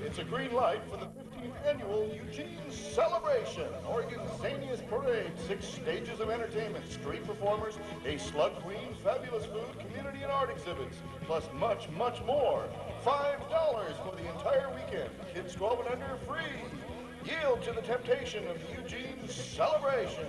It's a green light for the 15th annual Eugene Celebration. Oregon's zaniest parade, 6 stages of entertainment, street performers, a slug queen, fabulous food, community and art exhibits, plus much, much more. $5 for the entire weekend. Kids 12 and under free. Yield to the temptation of the Eugene Celebration.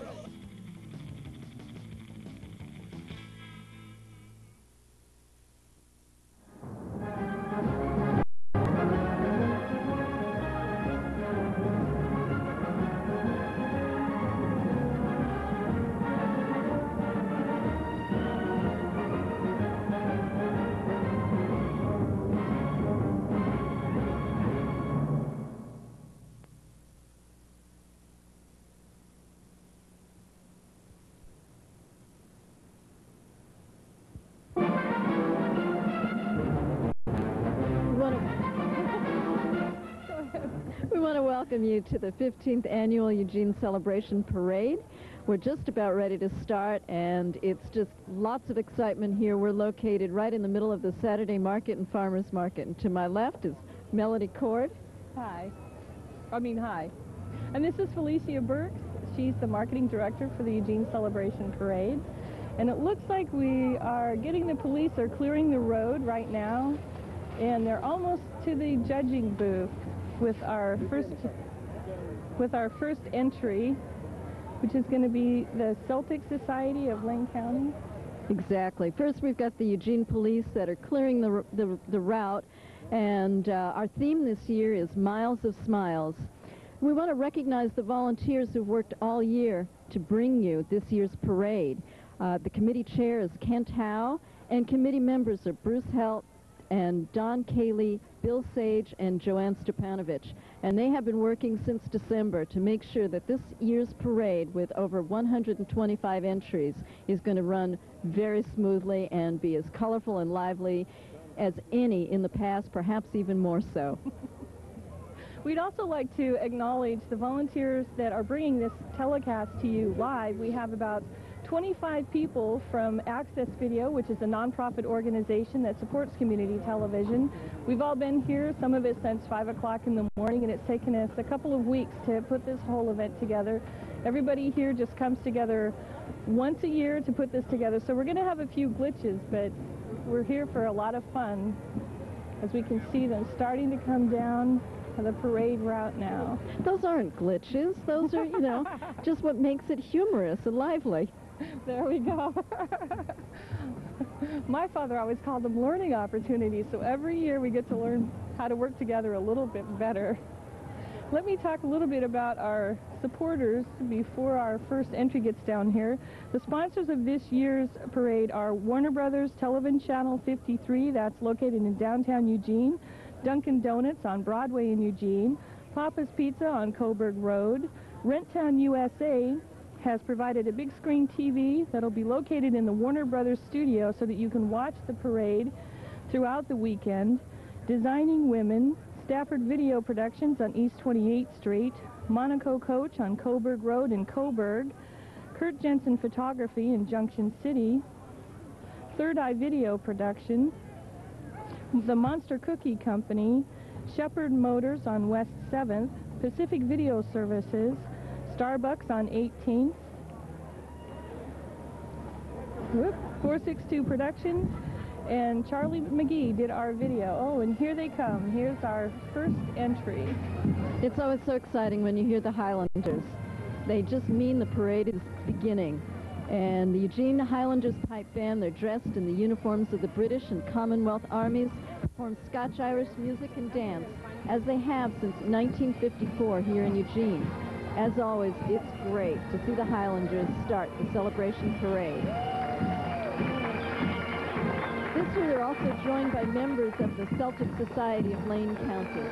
Welcome you to the 15th Annual Eugene Celebration Parade. We're just about ready to start, and it's just lots of excitement here. We're located right in the middle of the Saturday Market and Farmers Market, and to my left is Melody Cord. Hi. And this is Felicia Burks. She's the marketing director for the Eugene Celebration Parade. And it looks like the police are clearing the road right now, and they're almost to the judging booth with our first entry, which is going to be the Celtic Society of Lane County. Exactly. First, we've got the Eugene Police that are clearing the route, and our theme this year is Miles of Smiles. We want to recognize the volunteers who've worked all year to bring you this year's parade. The committee chair is Kent Howe, and committee members are Bruce Helt and Don Cayley, Bill Sage, and Joanne Stepanovich. And they have been working since December to make sure that this year's parade, with over 125 entries, is going to run very smoothly and be as colorful and lively as any in the past, perhaps even more so. We'd also like to acknowledge the volunteers that are bringing this telecast to you live. We have about 25 people from Access Video, which is a nonprofit organization that supports community television. We've all been here, some of it since 5 o'clock in the morning, and it's taken us a couple of weeks to put this whole event together. Everybody here just comes together once a year to put this together, so we're going to have a few glitches, but we're here for a lot of fun. As we can see them starting to come down the parade route now. Those aren't glitches. Those are, just what makes it humorous and lively. There we go. My father always called them learning opportunities, so every year we get to learn how to work together a little bit better. Let me talk a little bit about our supporters before our first entry gets down here. The sponsors of this year's parade are Warner Brothers Television Channel 53, that's located in downtown Eugene, Dunkin' Donuts on Broadway in Eugene, Papa's Pizza on Coburg Road, Renttown USA has provided a big screen TV that'll be located in the Warner Brothers studio so that you can watch the parade throughout the weekend. Designing Women, Stafford Video Productions on East 28th Street, Monaco Coach on Coburg Road in Coburg, Kurt Jensen Photography in Junction City, Third Eye Video Production, The Monster Cookie Company, Shepherd Motors on West 7th, Pacific Video Services, Starbucks on 18th, 462 Productions, and Charlie McGee did our video. Oh, and here they come. Here's our first entry. It's always so exciting when you hear the Highlanders. They just mean the parade is beginning. And the Eugene Highlanders Pipe Band, they're dressed in the uniforms of the British and Commonwealth armies, perform Scotch-Irish music and dance, as they have since 1954 here in Eugene. As always, it's great to see the Highlanders start the celebration parade. This year they're also joined by members of the Celtic Society of Lane County.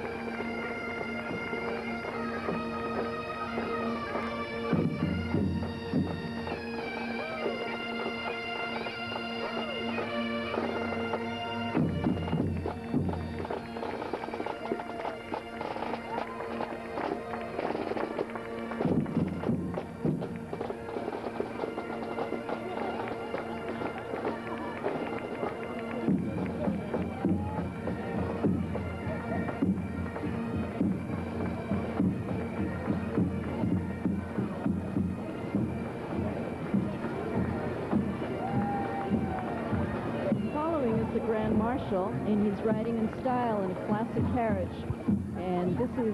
Marshal, and he's riding in style in a classic carriage. And this is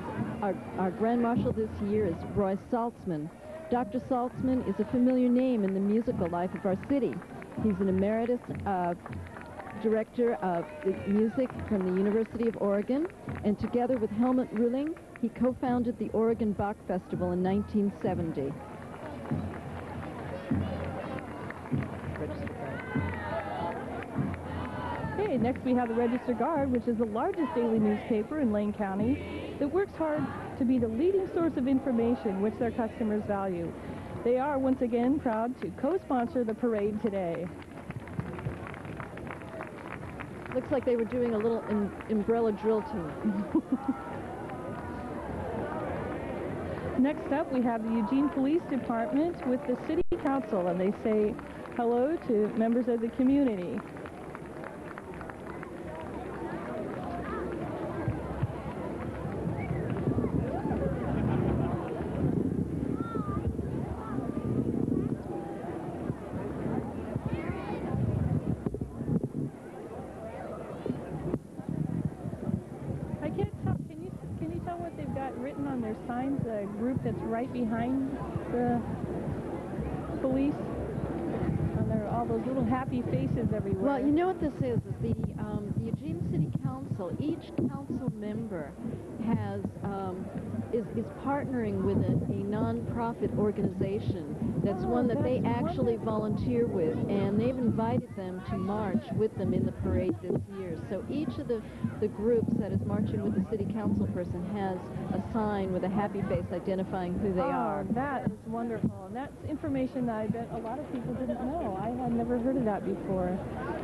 our Grand Marshal this year is Roy Saltzman. Dr. Saltzman is a familiar name in the musical life of our city. He's an emeritus director of the music from the University of Oregon, and together with Helmut Rühling, he co-founded the Oregon Bach Festival in 1970. Okay, next we have the Register Guard, which is the largest daily newspaper in Lane County that works hard to be the leading source of information which their customers value. They are once again proud to co-sponsor the parade today. Looks like they were doing a little umbrella drill team. Next up, we have the Eugene Police Department with the City Council, and they say hello to members of the community. Signs, the group that's right behind the police. And there are all those little happy faces everywhere. Well, you know what this is the Eugene City Council. Each council member has is partnering with a non-profit organization. That's one that they actually volunteer with, and they've invited them to march with them in the parade this year. So each of the groups that is marching with the city council person has a sign with a happy face identifying who they are. That is wonderful, and that's information that I bet a lot of people didn't know. I had never heard of that before.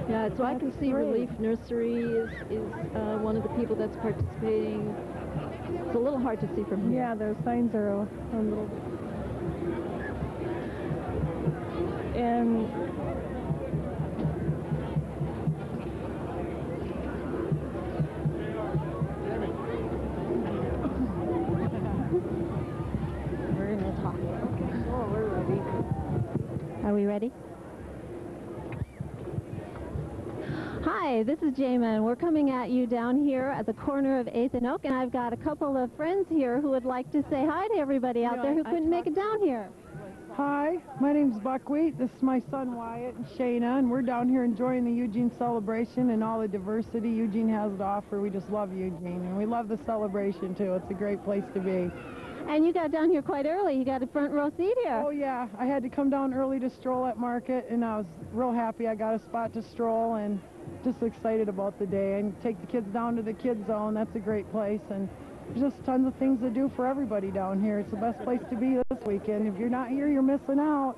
Yeah, so I can see great. Relief Nursery is one of the people that's participating. It's a little hard to see from here. Yeah, those signs are a little bit. And we're going to talk. Oh, we're ready. Are we ready? Hi, this is Jayma, and we're coming at you down here at the corner of 8th and Oak, and I've got a couple of friends here who would like to say hi to everybody out there who couldn't make it down here. Hi, my name's Buckwheat. This is my son Wyatt and Shayna, and we're down here enjoying the Eugene celebration and all the diversity Eugene has to offer. We just love Eugene, and we love the celebration too. It's a great place to be. And you got down here quite early. You got a front row seat here. Oh yeah, I had to come down early to stroll at market, and I was real happy I got a spot to stroll, and just excited about the day. And take the kids down to the kids zone. That's a great place, and there's just tons of things to do for everybody down here. It's the best place to be this weekend. If you're not here, you're missing out.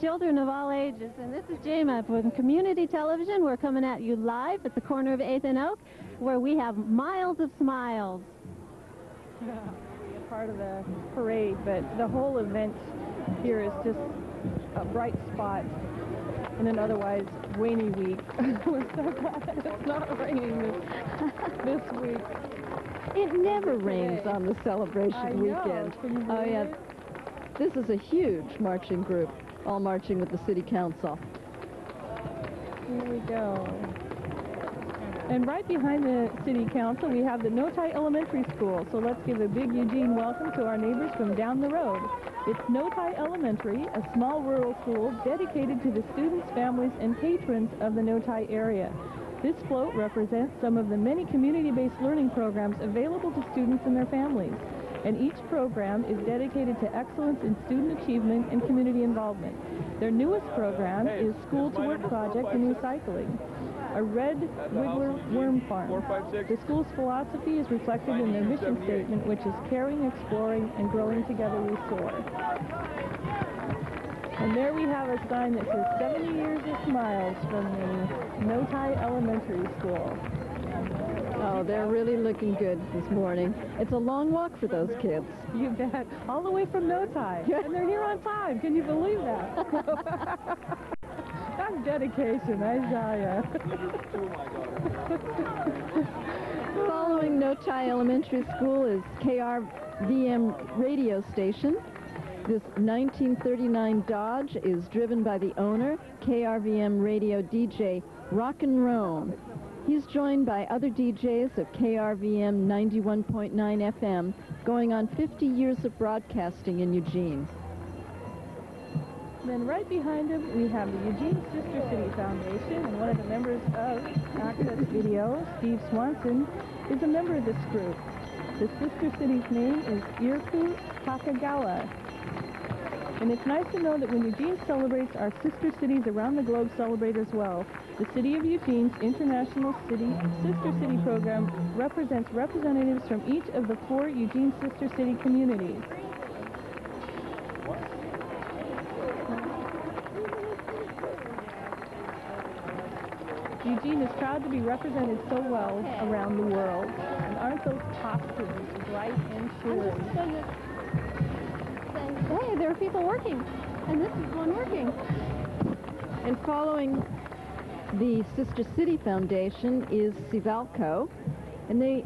Children of all ages. And this is Jayma from Community Television. We're coming at you live at the corner of 8th and Oak, where we have miles of smiles. Yeah, part of the parade, but the whole event here is just a bright spot in an otherwise rainy week. We're so glad it's not raining this week. It never rains on the celebration weekend. Oh yeah, this is a huge marching group, all marching with the city council. Here we go. And right behind the city council, we have the Noti Elementary School. So let's give a big Eugene welcome to our neighbors from down the road. It's Noti Elementary, a small rural school dedicated to the students, families, and patrons of the Noti area. This float represents some of the many community-based learning programs available to students and their families. And each program is dedicated to excellence in student achievement and community involvement. Their newest program is School to Work Project and Recycling, a red wiggler worm farm. The school's philosophy is reflected in their mission statement, which is caring, exploring, and growing together we soar. And there we have a sign that says 70 years of smiles from the Noti Elementary School. Oh, they're really looking good this morning. It's a long walk for those kids. You bet. All the way from Noti. And they're here on time. Can you believe that? That's dedication, I tell you. Following Noti Elementary School is KRVM radio station. This 1939 Dodge is driven by the owner, KRVM radio DJ Rock and Roam. He's joined by other DJs of KRVM 91.9 FM, going on 50 years of broadcasting in Eugene. Then right behind him, we have the Eugene Sister City Foundation, and one of the members of Access Video, Steve Swanson, is a member of this group. The Sister City's name is Irku Takagawa. And it's nice to know that when Eugene celebrates, our sister cities around the globe celebrate as well. The City of Eugene's International Sister City program represents representatives from each of the 4 Eugene Sister City communities. Eugene is proud to be represented so well around the world. And aren't those costumes bright and cheery? Hey, there are people working, and this is one working. And following the Sister City Foundation is Sivalco, and they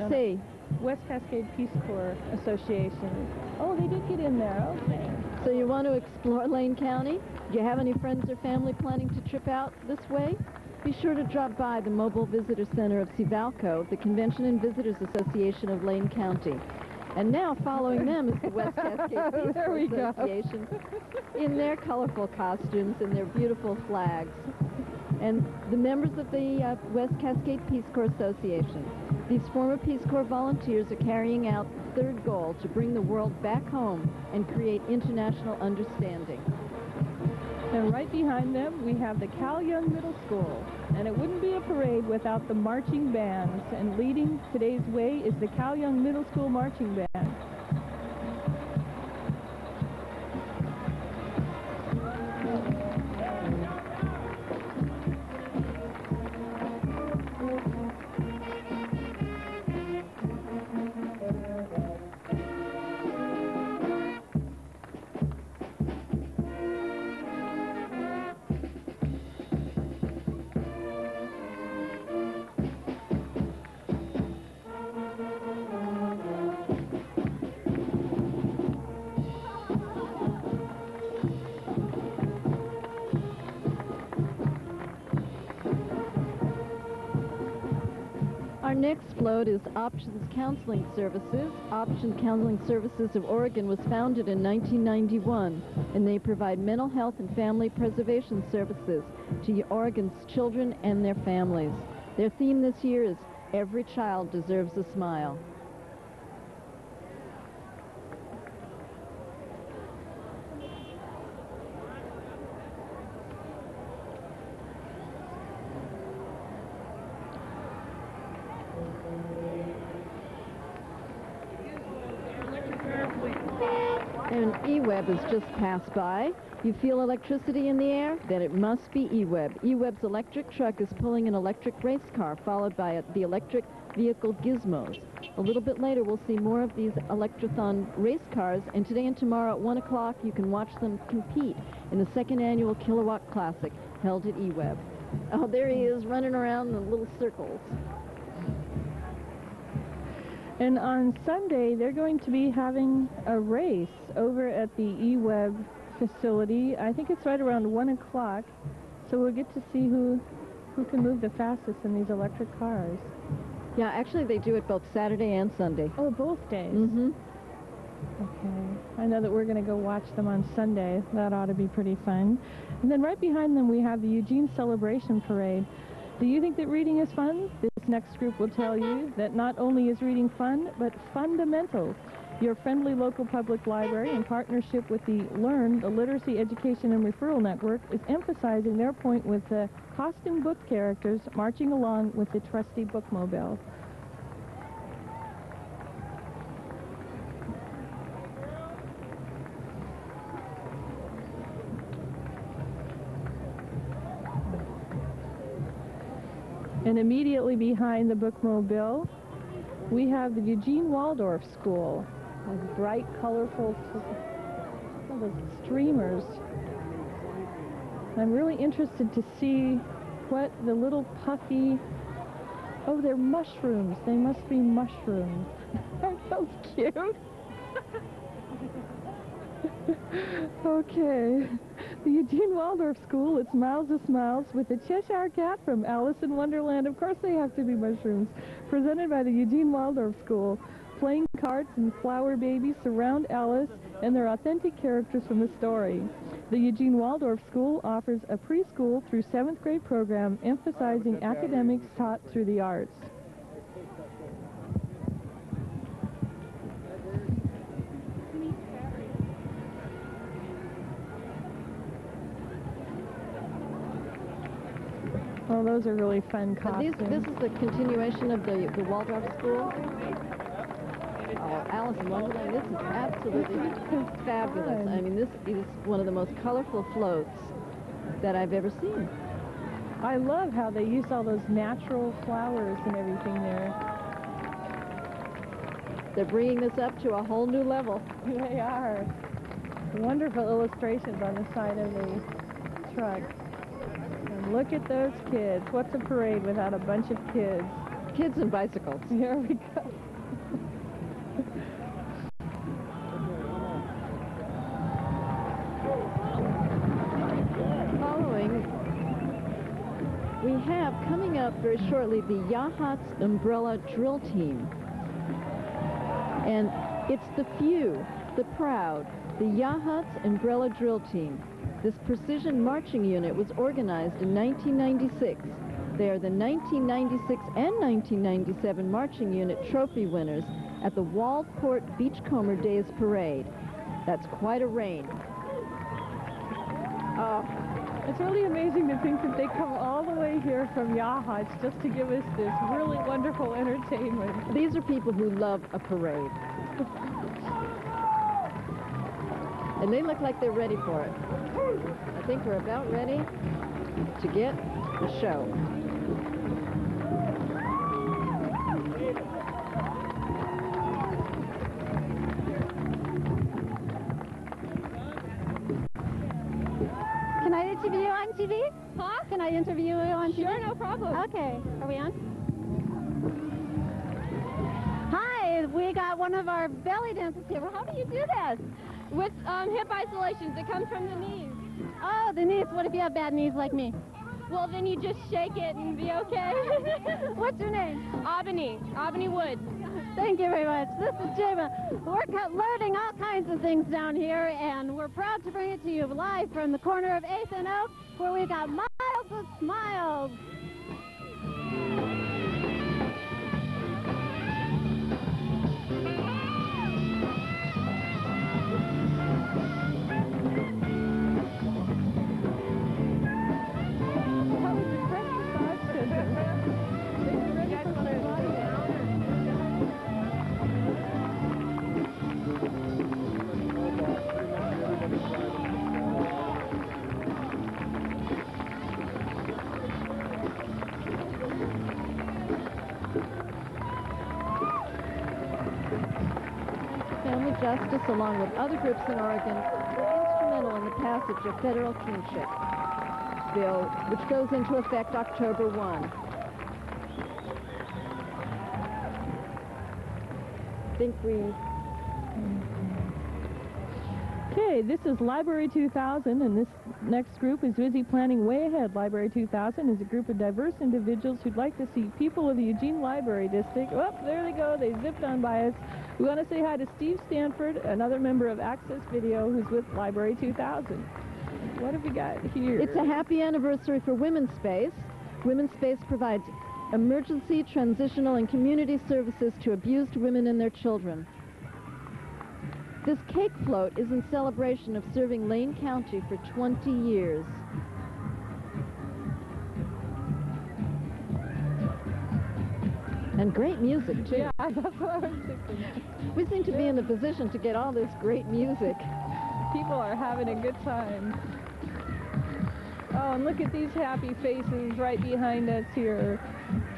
say West Cascade Peace Corps Association. Oh, they did get in there. Okay. So you want to explore Lane County? Do you have any friends or family planning to trip out this way? Be sure to drop by the Mobile Visitor Center of Sivalco, the Convention and Visitors Association of Lane County. And now, following them is the West Cascade Peace Corps Association in their colorful costumes and their beautiful flags. And the members of the West Cascade Peace Corps Association. These former Peace Corps volunteers are carrying out the third goal to bring the world back home and create international understanding. And right behind them, we have the Cal Young Middle School. And it wouldn't be a parade without the marching bands. And leading today's way is the Cal Young Middle School Marching Band. Our next float is Options Counseling Services. Options Counseling Services of Oregon was founded in 1991, and they provide mental health and family preservation services to Oregon's children and their families. Their theme this year is Every Child Deserves a Smile. And E-Web has just passed by. You feel electricity in the air? Then it must be E-Web. E-Web's electric truck is pulling an electric race car, followed by the electric vehicle gizmos. A little bit later, we'll see more of these Electrothon race cars, and today and tomorrow at 1 o'clock, you can watch them compete in the 2nd annual Kilowatt Classic held at E-Web. Oh, there he is, running around in little circles. And on Sunday, they're going to be having a race over at the E-Web facility. I think it's right around 1 o'clock. So we'll get to see who can move the fastest in these electric cars. Yeah, actually, they do it both Saturday and Sunday. Oh, both days? Mm-hmm. Okay. I know that we're going to go watch them on Sunday. That ought to be pretty fun. And then right behind them, we have the Eugene Celebration Parade. Do you think that reading is fun? This next group will tell you that not only is reading fun, but fundamental. Your friendly local public library, in partnership with the LEARN, the Literacy Education and Referral Network, is emphasizing their point with the costume book characters marching along with the trusty bookmobile. And immediately behind the bookmobile, we have the Eugene Waldorf School. Those bright, colorful those streamers. I'm really interested to see what the little puffy... Oh, they're mushrooms. They must be mushrooms. Aren't those cute? Okay. The Eugene Waldorf School, it's Miles of Smiles with the Cheshire Cat from Alice in Wonderland. Of course they have to be mushrooms. Presented by the Eugene Waldorf School. Playing cards and flower babies surround Alice and their authentic characters from the story. The Eugene Waldorf School offers a preschool through 7th grade program emphasizing academics taught through the arts. Well, those are really fun costumes. This is the continuation of the Waldorf School. Oh, Alice in Wonderland, this is absolutely fabulous. I mean, this is one of the most colorful floats that I've ever seen. I love how they use all those natural flowers and everything there. They're bringing this up to a whole new level. They are. Wonderful illustrations on the side of the truck. And look at those kids. What's a parade without a bunch of kids? Kids and bicycles. Here we go. We have coming up very shortly the Yachats Umbrella Drill Team. And it's the few, the proud, the Yachats Umbrella Drill Team. This precision marching unit was organized in 1996. They are the 1996 and 1997 marching unit trophy winners at the Waldport Beachcomber Days Parade. That's quite a reign. Oh. It's really amazing to think that they come all the way here from Yachats just to give us this really wonderful entertainment. These are people who love a parade. And they look like they're ready for it. I think we're about ready to get the show. Can I interview you on TV? Huh? Can I interview you on TV? Sure, no problem. Okay. Are we on? Hi, we got one of our belly dancers here. Well, how do you do this? With hip isolations, it comes from the knees. Oh, the knees. What if you have bad knees like me? Well, then you just shake it and be okay. What's your name? Albany Wood. Thank you very much. This is Jema. We're learning all kinds of things down here, and we're proud to bring it to you live from the corner of 8th and Oak, where we've got Miles of Smiles. Justice, along with other groups in Oregon, were instrumental in the passage of federal kinship bill, which goes into effect October 1. I think we... Okay, this is Library 2000, and this next group is busy planning way ahead. Library 2000 is a group of diverse individuals who'd like to see people of the Eugene Library District. Oh, there they go. They zipped on by us. We want to say hi to Steve Stanford, another member of Access Video, who's with Library 2000. What have we got here? It's a happy anniversary for Women's Space. Women's Space provides emergency, transitional, and community services to abused women and their children. This cake float is in celebration of serving Lane County for 20 years. And great music, too. Yeah, that's what I was thinking. We seem to be in the position to get all this great music. People are having a good time. Oh, and look at these happy faces right behind us here.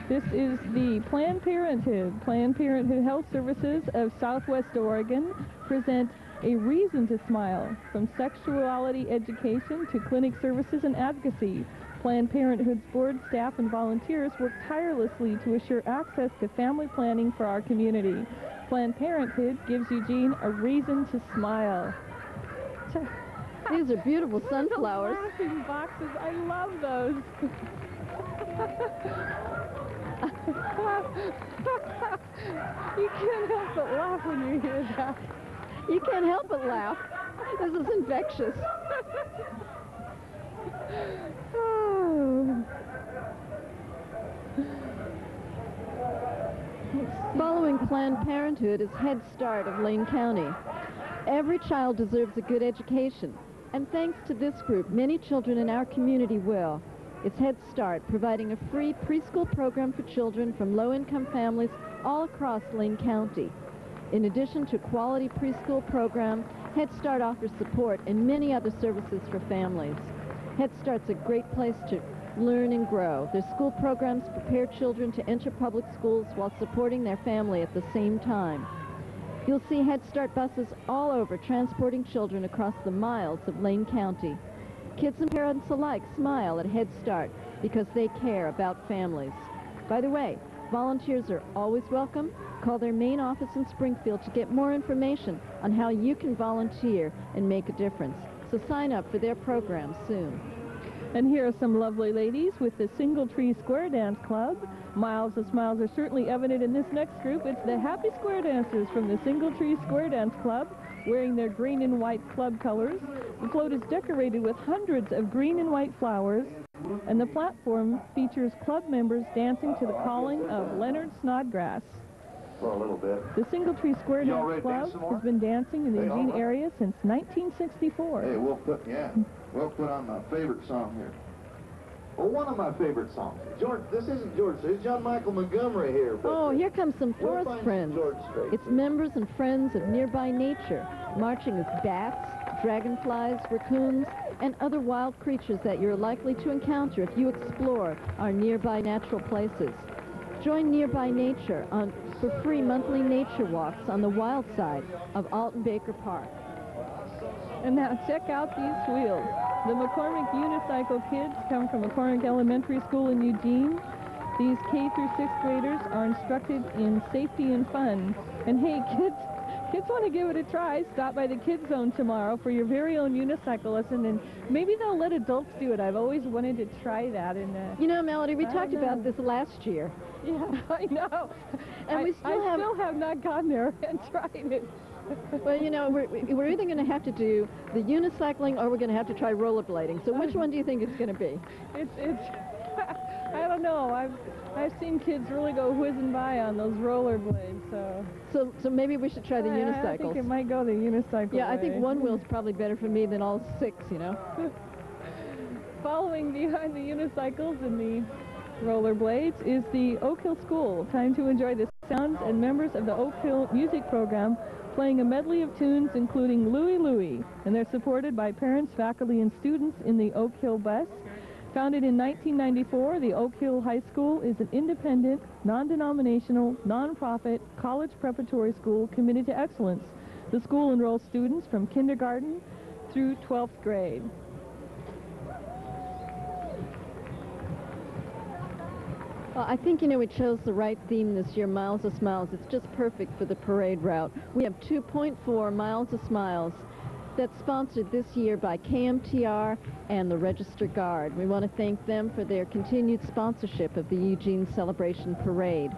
This is the Planned Parenthood. Planned Parenthood Health Services of Southwest Oregon present A Reason to Smile, from sexuality education to clinic services and advocacy. Planned Parenthood's board, staff, and volunteers work tirelessly to assure access to family planning for our community. Planned Parenthood gives Eugene a reason to smile. These are beautiful sunflowers. Laughing boxes. I love those. You can't help but laugh when you hear that. You can't help but laugh. This is infectious. Oh. Following Planned Parenthood is Head Start of Lane County. Every child deserves a good education, and thanks to this group, many children in our community will. It's Head Start, providing a free preschool program for children from low-income families all across Lane County. In addition to quality preschool program, Head Start offers support and many other services for families. Head Start's a great place to learn and grow. Their school programs prepare children to enter public schools while supporting their family at the same time. You'll see Head Start buses all over transporting children across the miles of Lane County. Kids and parents alike smile at Head Start because they care about families. By the way, volunteers are always welcome. Call their main office in Springfield to get more information on how you can volunteer and make a difference. So sign up for their program soon. And here are some lovely ladies with the Single Tree Square Dance Club. Miles of smiles are certainly evident in this next group. It's the Happy Square Dancers from the Single Tree Square Dance Club, wearing their green and white club colors. The float is decorated with hundreds of green and white flowers, and the platform features club members dancing to the calling of Leonard Snodgrass. For a little bit. The Single Tree Square Dance Club has been dancing in the Eugene area since 1964. Hey, we'll put on my favorite song here. Well, one of my favorite songs. George, this isn't George, it's John Michael Montgomery here. Oh, here comes some forest friends. It's members and friends of nearby nature, marching as bats, dragonflies, raccoons, and other wild creatures that you're likely to encounter if you explore our nearby natural places. Join Nearby Nature for free monthly nature walks on the wild side of Alton Baker Park. And now check out these wheels. The McCormick Unicycle kids come from McCormick Elementary School in Eugene. These K through 6th graders are instructed in safety and fun. And hey, kids want to give it a try. Stop by the Kids Zone tomorrow for your very own unicycle lesson, and maybe they'll let adults do it. I've always wanted to try that. And you know, Melody, we talked about this last year. Yeah, I know. And I still have not gone there and tried it. Well, you know, we're either going to have to do the unicycling or we're going to have to try rollerblading. So which one do you think it's going to be? It's I don't know. I've seen kids really go whizzing by on those rollerblades. So maybe we should try the unicycles. I think it might go the unicycle Yeah, way. I think one wheel's probably better for me than all 6, you know. Following behind the unicycles and the rollerblades is the Oak Hill School. Time to enjoy the sounds and members of the Oak Hill music program playing a medley of tunes including Louie Louie, and they're supported by parents, faculty, and students in the Oak Hill bus. Founded in 1994, the Oak Hill High School is an independent, non-denominational, non-profit college preparatory school committed to excellence. The school enrolls students from kindergarten through 12th grade. Well, I think, you know, we chose the right theme this year, Miles of Smiles. It's just perfect for the parade route. We have 2.4 Miles of Smiles that's sponsored this year by KMTR and the Register Guard. We want to thank them for their continued sponsorship of the Eugene Celebration Parade.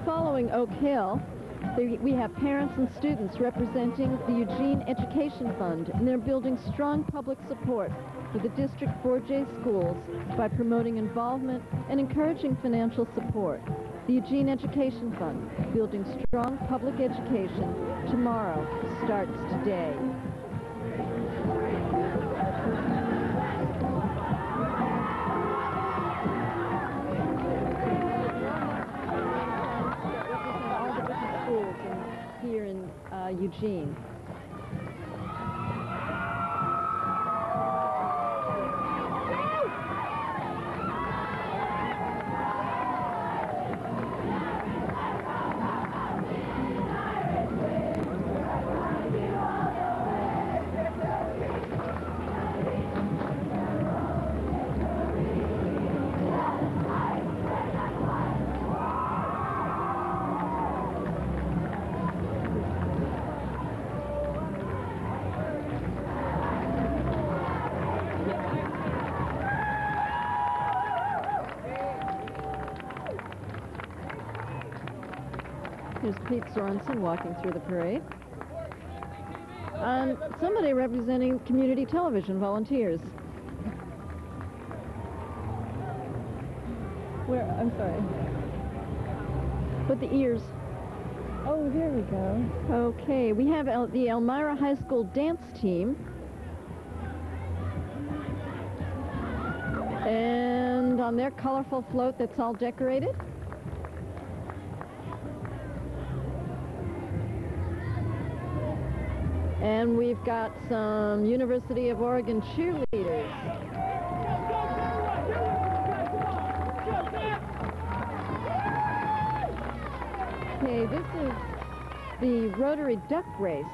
Following Oak Hill, we have parents and students representing the Eugene Education Fund, and they're building strong public support for the District 4J schools by promoting involvement and encouraging financial support. The Eugene Education Fund, building strong public education tomorrow, starts today. All the different schools here in Eugene. Here's Pete Sorensen walking through the parade. And somebody representing community television volunteers. Where? I'm sorry. With the ears. Oh, there we go. Okay, we have the Elmira High School dance team. And on their colorful float that's all decorated. And we've got some University of Oregon cheerleaders. Okay, this is the Rotary Duck Race.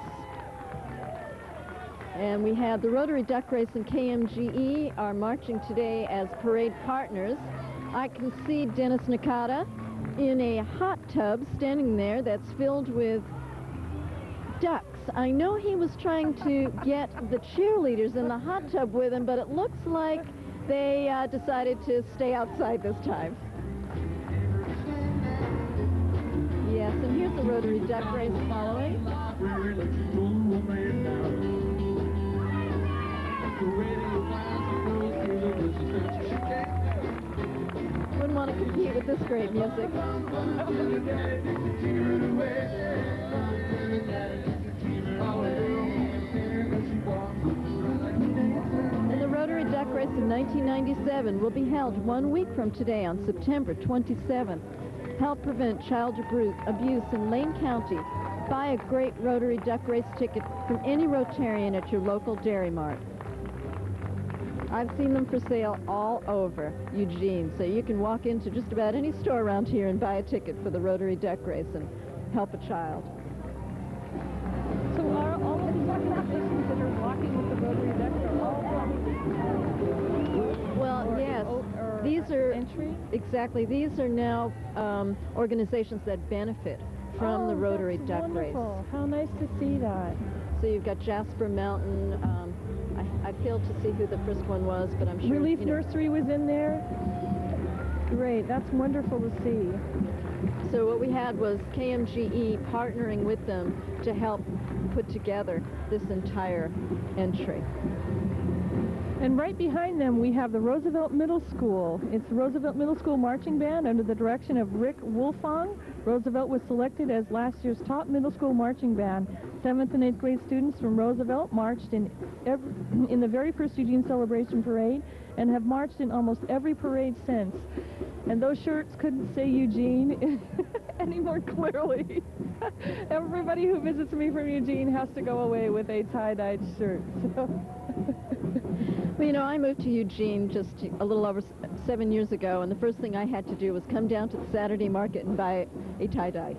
And we have the Rotary Duck Race and KMGE are marching today as parade partners. I can see Dennis Nakata in a hot tub standing there that's filled with ducks. I know he was trying to get the cheerleaders in the hot tub with him, but it looks like they decided to stay outside this time. Yes, and here's the Rotary Duck Race following. Wouldn't want to compete with this great music. And the Rotary Duck Race in 1997 will be held 1 week from today on September 27th. Help prevent child abuse in Lane County. Buy a great Rotary Duck Race ticket from any Rotarian at your local Dairy Mart. I've seen them for sale all over Eugene, so you can walk into just about any store around here and buy a ticket for the Rotary Duck Race and help a child. So are all the organizations that are walking with the Rotary Duck are all Well, yes. These are entry? Exactly. These are now organizations that benefit from the Rotary Duck Race. How nice to see that. So you've got Jasper Mountain. I failed to see who the first one was, but I'm sure Relief Nursery was in there. Great. That's wonderful to see. So what we had was KMGE partnering with them to help put together this entire entry. And right behind them, we have the Roosevelt Middle School. It's the Roosevelt Middle School Marching Band under the direction of Rick Wolfong. Roosevelt was selected as last year's top middle school marching band. 7th and 8th grade students from Roosevelt marched in the very first Eugene Celebration Parade and have marched in almost every parade since. And those shirts couldn't say Eugene any more clearly. Everybody who visits me from Eugene has to go away with a tie-dyed shirt. So. Well, you know, I moved to Eugene just a little over 7 years ago, and the first thing I had to do was come down to the Saturday market and buy a tie-dye.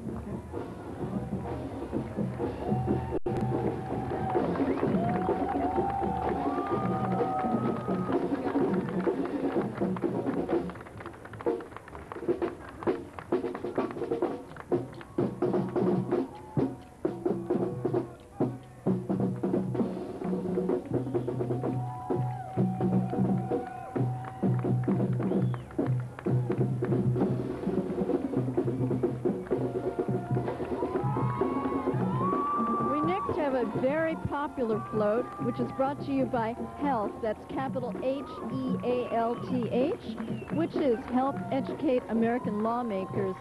Very popular float, which is brought to you by HEALTH, that's capital H-E-A-L-T-H, which is Help Educate American Lawmakers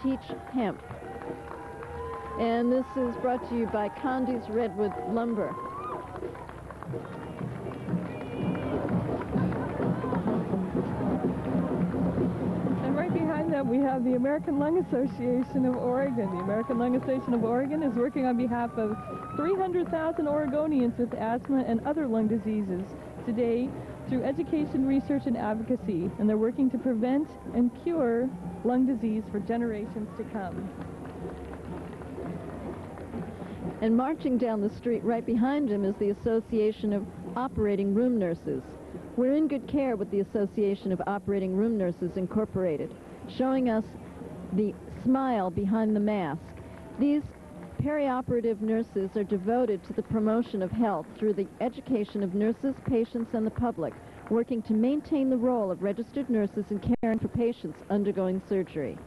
Teach Hemp. And this is brought to you by Condi's Redwood Lumber. And right behind that, we have the American Lung Association of Oregon. The American Lung Association of Oregon is working on behalf of 300,000 Oregonians with asthma and other lung diseases today through education, research, and advocacy, and they're working to prevent and cure lung disease for generations to come. And marching down the street right behind him is the Association of Operating Room Nurses. We're in good care with the Association of Operating Room Nurses Incorporated, showing us the smile behind the mask. These perioperative nurses are devoted to the promotion of health through the education of nurses, patients, and the public, working to maintain the role of registered nurses in caring for patients undergoing surgery.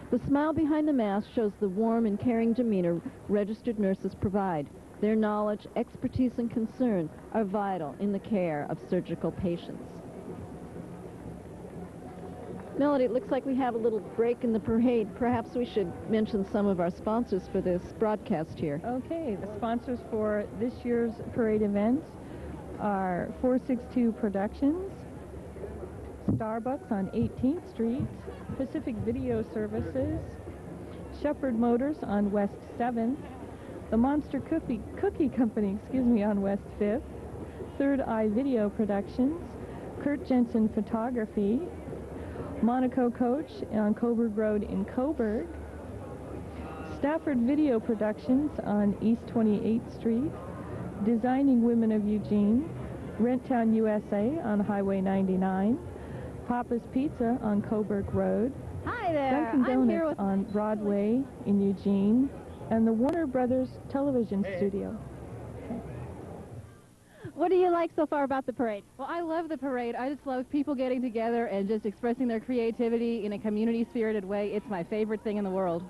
The smile behind the mask shows the warm and caring demeanor registered nurses provide. Their knowledge, expertise, and concern are vital in the care of surgical patients. Melody, it looks like we have a little break in the parade. Perhaps we should mention some of our sponsors for this broadcast here. Okay, the sponsors for this year's parade events are 462 Productions, Starbucks on 18th Street, Pacific Video Services, Shepherd Motors on West 7th, the Monster Cookie Company, on West 5th, Third Eye Video Productions, Kurt Jensen Photography, Monaco Coach on Coburg Road in Coburg, Stafford Video Productions on East 28th Street, Designing Women of Eugene, Renttown USA on Highway 99, Papa's Pizza on Coburg Road, Hi there. Dunkin' I'm here Donuts with on Broadway in Eugene, and the Warner Brothers Television Studio. What do you like so far about the parade? Well, I love the parade. I just love people getting together and just expressing their creativity in a community-spirited way. It's my favorite thing in the world.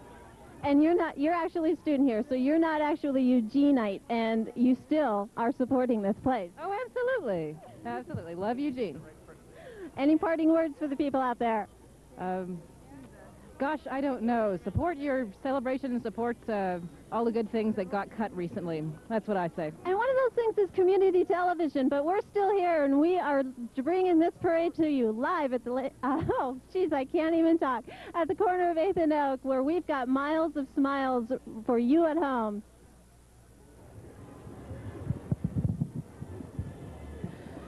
And you're actually a student here, so you're not actually Eugeneite, and you still are supporting this place. Oh, absolutely. Absolutely. Love Eugene. Any parting words for the people out there? Gosh, I don't know. Support your celebration and support all the good things that got cut recently. That's what I say. And one of those things is community television, but we're still here, and we are bringing this parade to you live at the, oh, geez, I can't even talk, at the corner of 8th and Oak, where we've got miles of smiles for you at home.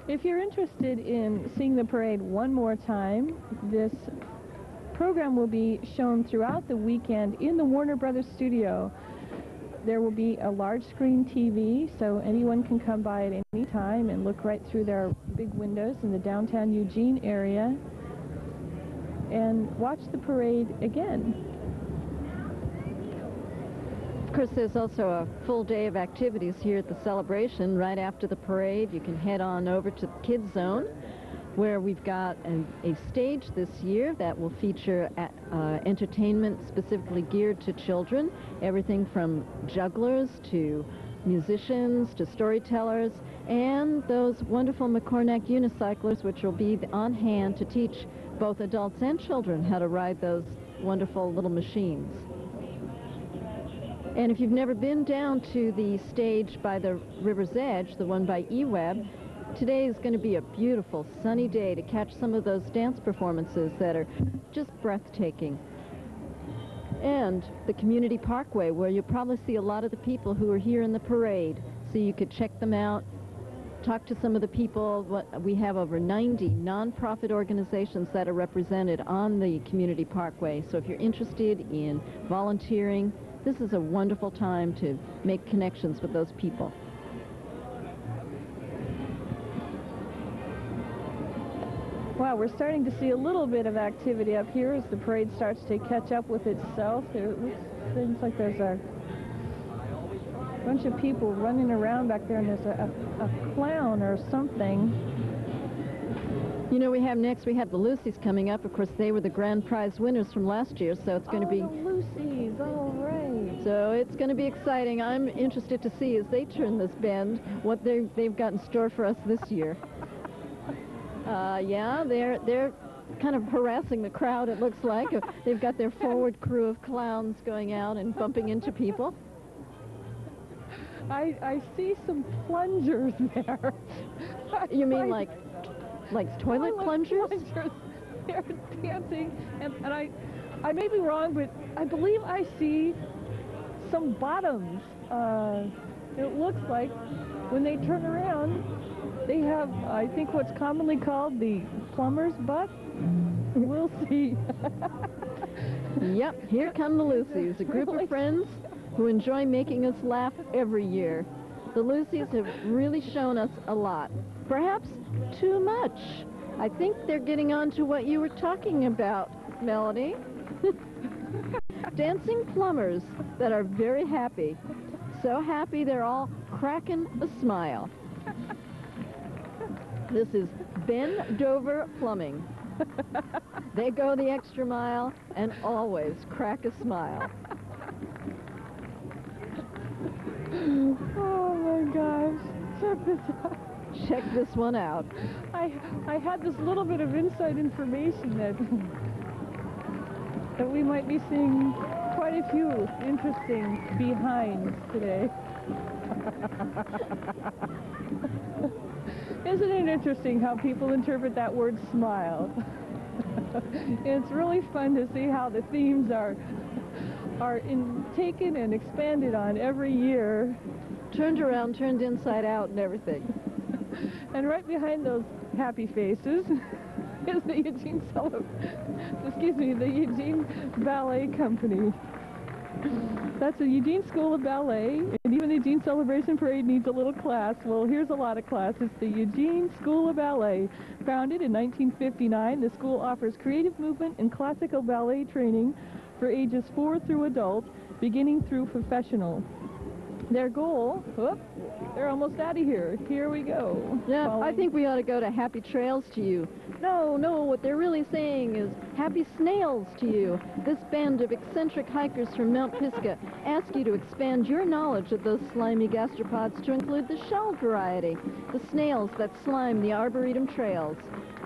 If you're interested in seeing the parade one more time, this program will be shown throughout the weekend in the Warner Brothers studio. There will be a large screen TV, so anyone can come by at any time and look right through their big windows in the downtown Eugene area and watch the parade again. Of course, there's also a full day of activities here at the celebration. Right after the parade, you can head on over to the Kids Zone, where we've got a stage this year that will feature entertainment specifically geared to children, everything from jugglers to musicians to storytellers, and those wonderful McCornack unicyclers, which will be on hand to teach both adults and children how to ride those wonderful little machines. And if you've never been down to the stage by the river's edge, the one by eWeb, today is going to be a beautiful sunny day to catch some of those dance performances that are just breathtaking. And the Community Parkway, where you'll probably see a lot of the people who are here in the parade, so you could check them out, talk to some of the people. We have over 90 nonprofit organizations that are represented on the Community Parkway, so if you're interested in volunteering, this is a wonderful time to make connections with those people. Wow, we're starting to see a little bit of activity up here as the parade starts to catch up with itself. It seems like there's a bunch of people running around back there, and there's a clown or something. You know, we have the Lucy's coming up. Of course, they were the grand prize winners from last year, so it's going to be... the Lucy's, all right. So it's going to be exciting. I'm interested to see, as they turn this bend, what they've got in store for us this year. Yeah, they're kind of harassing the crowd, it looks like. They've got their forward crew of clowns going out and bumping into people. I see some plungers there. You mean like toilet plungers? They're dancing, and I may be wrong, but I believe I see some bottoms. It looks like when they turn around, they have, I think, what's commonly called the plumber's butt. We'll see. Yep, here come the Lucys, a group of friends who enjoy making us laugh every year. The Lucys have really shown us a lot. Perhaps too much. I think they're getting on to what you were talking about, Melody. Dancing plumbers that are very happy. So happy they're all cracking a smile. This is Ben Dover Plumbing. They go the extra mile and always crack a smile. Oh my gosh, check this out. Check this one out. I had this little bit of inside information that we might be seeing quite a few interesting behinds today. Isn't it interesting how people interpret that word smile? It's really fun to see how the themes are taken and expanded on every year. Turned around, turned inside out and everything. And right behind those happy faces is the Eugene the Eugene Ballet Company. That's the Eugene School of Ballet, and even the Eugene Celebration Parade needs a little class. Well, here's a lot of class. It's the Eugene School of Ballet. Founded in 1959, the school offers creative movement and classical ballet training for ages 4 through adult, beginning through professional. Their goal, they're almost out of here. Here we go. Yeah, I think we ought to go to Happy Trails to you. No, what they're really saying is Happy Snails to you. This band of eccentric hikers from Mount Pisgah ask you to expand your knowledge of those slimy gastropods to include the shelled variety, the snails that slime the Arboretum trails.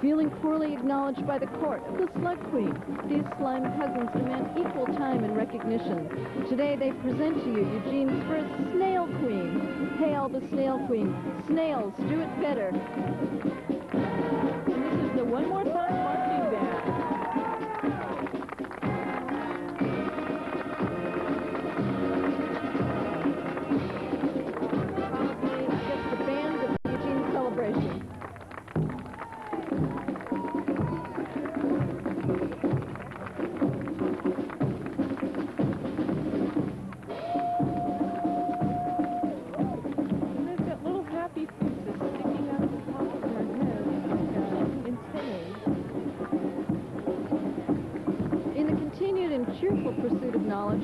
Feeling poorly acknowledged by the court of the Slug Queen, these slime cousins demand equal time and recognition. Today they present to you Eugene's first Snail Queen. Hail the Snail Queen. Snails, do it better. And this is the One More Time marching band. Probably just the band of the Eugene celebration. Cheerful pursuit of knowledge,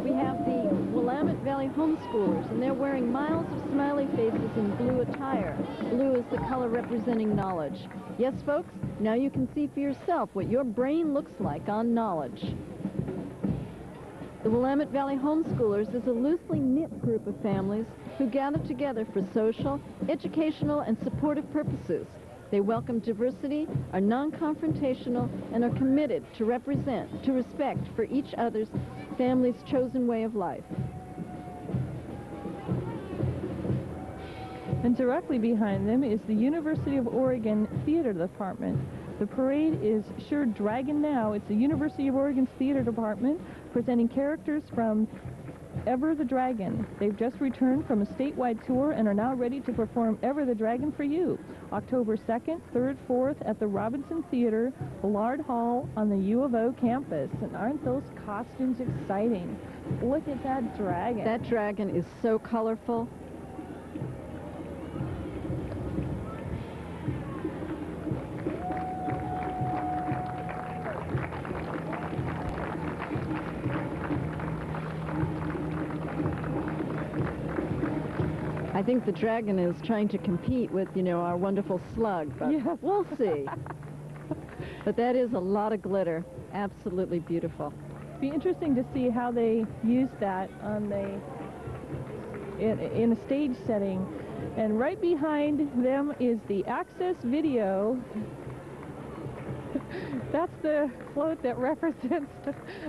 we have the Willamette Valley homeschoolers, and they're wearing miles of smiley faces in blue attire. Blue is the color representing knowledge. Yes, folks, now you can see for yourself what your brain looks like on knowledge. The Willamette Valley homeschoolers is a loosely knit group of families who gather together for social, educational, and supportive purposes. They welcome diversity, are non-confrontational, and are committed to respect for each other's family's chosen way of life. And directly behind them is the University of Oregon Theater Department. The parade is sure dragging now. It's the University of Oregon's Theater Department presenting characters from Ever the Dragon. They've just returned from a statewide tour and are now ready to perform Ever the Dragon for you. October 2nd, 3rd, 4th at the Robinson Theater, Ballard Hall on the U of O campus. And aren't those costumes exciting? Look at that dragon. That dragon is so colorful. I think the dragon is trying to compete with, our wonderful slug, but yeah. We'll see. But that is a lot of glitter. Absolutely beautiful. It'd be interesting to see how they use that on in a stage setting. And right behind them is the Access Video. That's the float that represents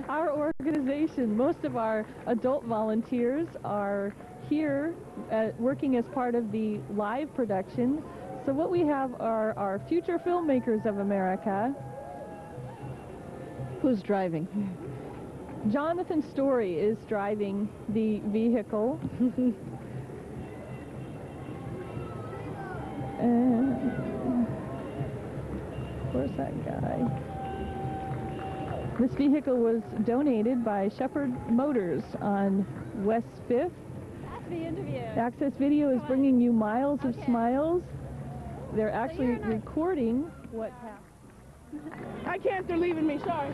our organization. Most of our adult volunteers are here working as part of the live production. So what we have are our future filmmakers of America. Who's driving? Jonathan Story is driving the vehicle. And where's that guy? This vehicle was donated by Shepherd Motors on West 5th. The interview. Access Video is bringing you miles of smiles. They're actually recording what happened. I can't, they're leaving me, sorry.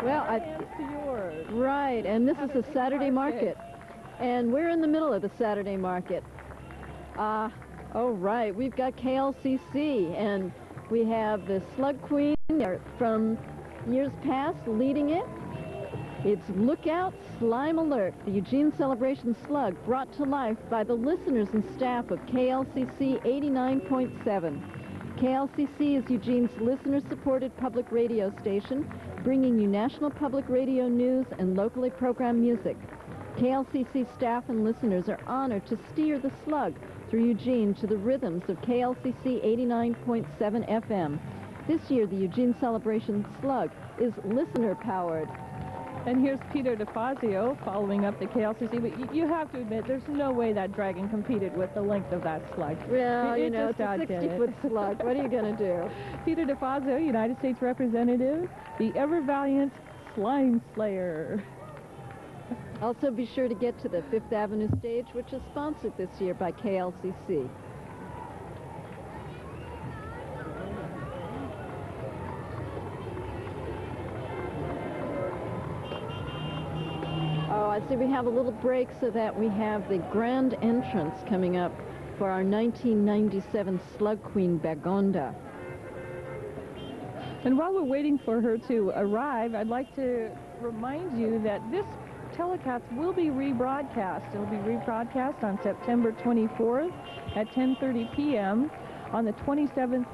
Well, right, and this is a Saturday market. And we're in the middle of the Saturday market. Oh, right, we've got KLCC, and we have the Slug Queen from years past leading it. It's Look Out, Slime Alert, the Eugene Celebration Slug, brought to life by the listeners and staff of KLCC 89.7. KLCC is Eugene's listener-supported public radio station, bringing you national public radio news and locally programmed music. KLCC staff and listeners are honored to steer the slug through Eugene to the rhythms of KLCC 89.7 FM. This year, the Eugene Celebration Slug is listener-powered. And here's Peter DeFazio following up the KLCC, but you have to admit, there's no way that dragon competed with the length of that slug. Well, It you know, just it's a outdid it. 60-foot slug. What are you going to do? Peter DeFazio, United States Representative, the ever-valiant Slime Slayer. Also, be sure to get to the Fifth Avenue stage, which is sponsored this year by KLCC. Oh, I see we have a little break so that we have the grand entrance coming up for our 1997 Slug Queen, Bagonda. And while we're waiting for her to arrive, I'd like to remind you that this telecast will be rebroadcast. It'll be rebroadcast on September 24th at 10:30 p.m., on the 27th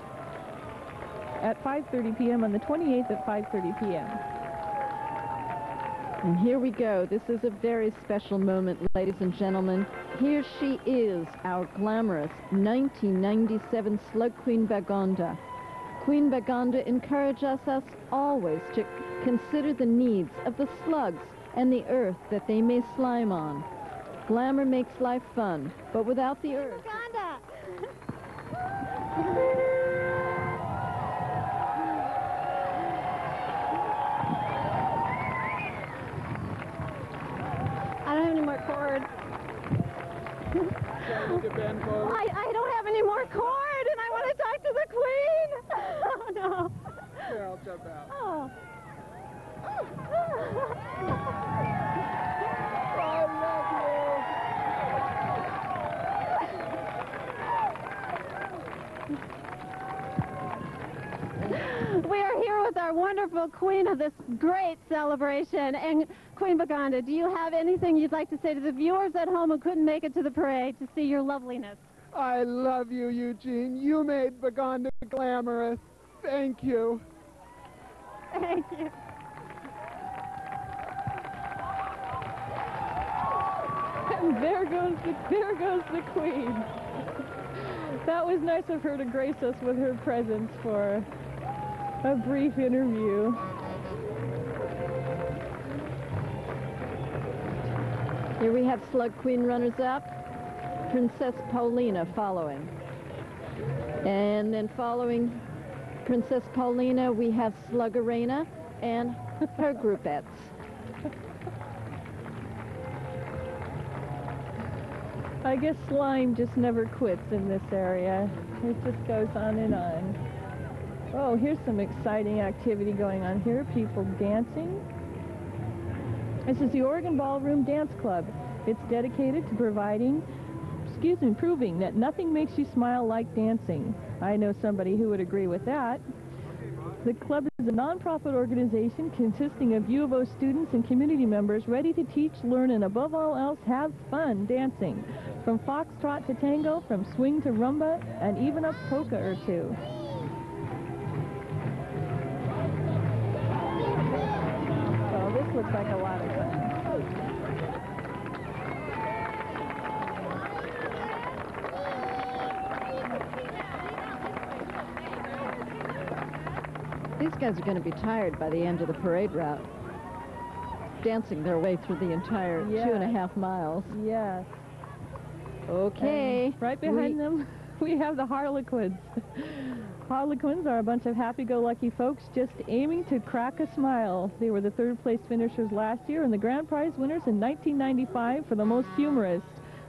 at 5:30 p.m., on the 28th at 5:30 p.m. And here we go. This is a very special moment, ladies and gentlemen. Here she is, our glamorous 1997 Slug Queen Bagonda. Queen Bagonda encourages us always to consider the needs of the slugs and the earth that they may slime on. Glamour makes life fun, but without the earth... Bagonda! I don't have any more cord. I don't have any more cord, and I want to talk to the queen. Oh, no. Here, I'll jump out. Oh. We are here with our wonderful queen of this great celebration. And Queen Bagonda, do you have anything you'd like to say to the viewers at home who couldn't make it to the parade to see your loveliness? I love you, Eugene. You made Bagonda glamorous. Thank you. Thank you. And there goes the queen. That was nice of her to grace us with her presence for a brief interview. Here we have Slug Queen runners-up, Princess Paulina following. And then following Princess Paulina, we have Slug Arena and her groupettes. I guess slime just never quits in this area. It just goes on and on. Oh, here's some exciting activity going on here. People dancing. This is the Oregon Ballroom Dance Club. It's dedicated to proving that nothing makes you smile like dancing. I know somebody who would agree with that. The club is a nonprofit organization consisting of U of O students and community members ready to teach, learn, and above all else, have fun dancing. From foxtrot to tango, from swing to rumba, and even a polka or two. So this looks like a lot of fun. These guys are going to be tired by the end of the parade route, dancing their way through the entire 2.5 miles. Yes. Okay. And right behind them, we have the Harlequins. Harlequins are a bunch of happy-go-lucky folks just aiming to crack a smile. They were the third-place finishers last year and the grand prize winners in 1995 for the most humorous.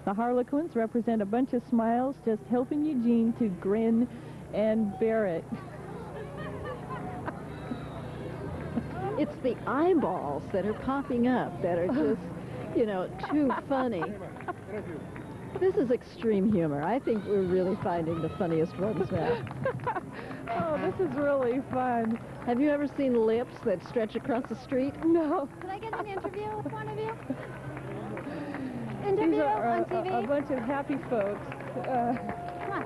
The Harlequins represent a bunch of smiles just helping Eugene to grin and bear it. It's the eyeballs that are popping up that are just You know, too funny. This is extreme humor. I think we're really finding the funniest ones now. Oh, this is really fun. Have you ever seen lips that stretch across the street? No. Can I get an interview with one of you? These Interview are on TV? a bunch of happy folks. Come on.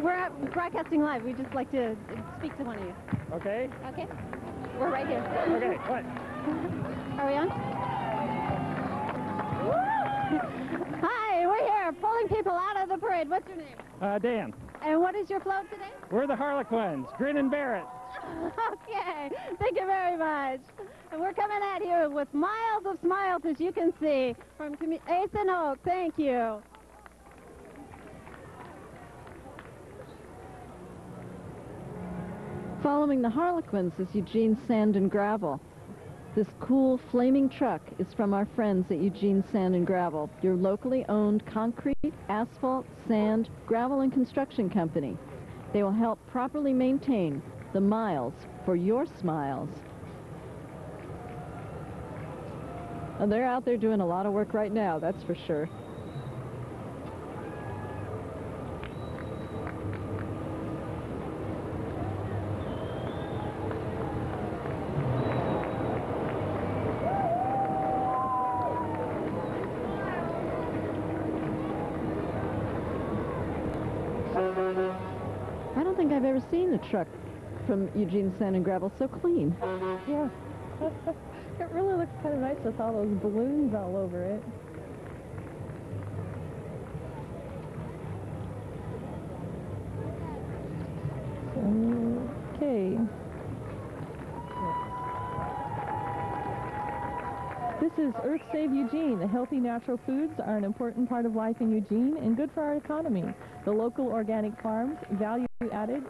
We're broadcasting live. We'd just like to speak to one of you. Okay. Okay? We're right here. Okay, what? Are we on? Hi, we're here pulling people out of the parade. What's your name? Dan. And what is your float today? We're the Harlequins. Grin and bear it. Okay, thank you very much. And we're coming at you with miles of smiles, as you can see, from Ace and Oak. Thank you. Following the Harlequins is Eugene Sand and Gravel. This cool flaming truck is from our friends at Eugene Sand and Gravel, your locally owned concrete, asphalt, sand, gravel, and construction company. They will help properly maintain the miles for your smiles. And they're out there doing a lot of work right now, that's for sure. I don't think I've ever seen a truck from Eugene Sand and Gravel so clean. Yeah. It really looks kind of nice with all those balloons all over it. Okay. This is Earthsave Eugene. The healthy natural foods are an important part of life in Eugene and good for our economy. The local organic farms, value-added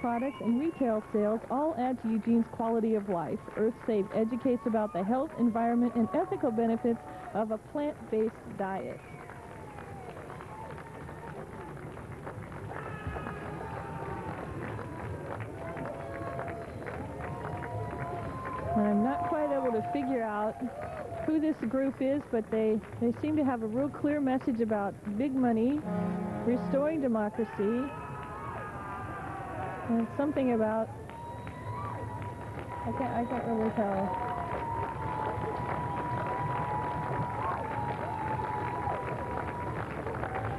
products, and retail sales all add to Eugene's quality of life. Earthsave educates about the health, environment, and ethical benefits of a plant-based diet. And I'm not quite able to figure out who this group is, but they seem to have a real clear message about big money, restoring democracy, and something about, I can't really tell.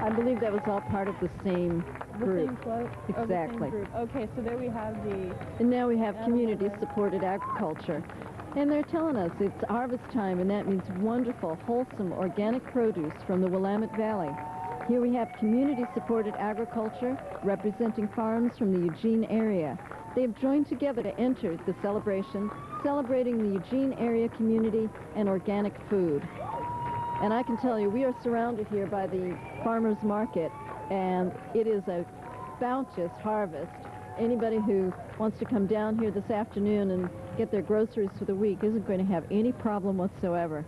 I believe that was all part of the same group. The same float? Exactly. Oh, the same group. Okay, so there we have the... And now we have community-supported agriculture. And they're telling us it's harvest time, and that means wonderful, wholesome, organic produce from the Willamette Valley. Here we have community-supported agriculture representing farms from the Eugene area. They have joined together to enter the celebration, celebrating the Eugene area community and organic food. And I can tell you, we are surrounded here by the farmers market, and it is a bounteous harvest. Anybody who wants to come down here this afternoon and get their groceries for the week isn't going to have any problem whatsoever.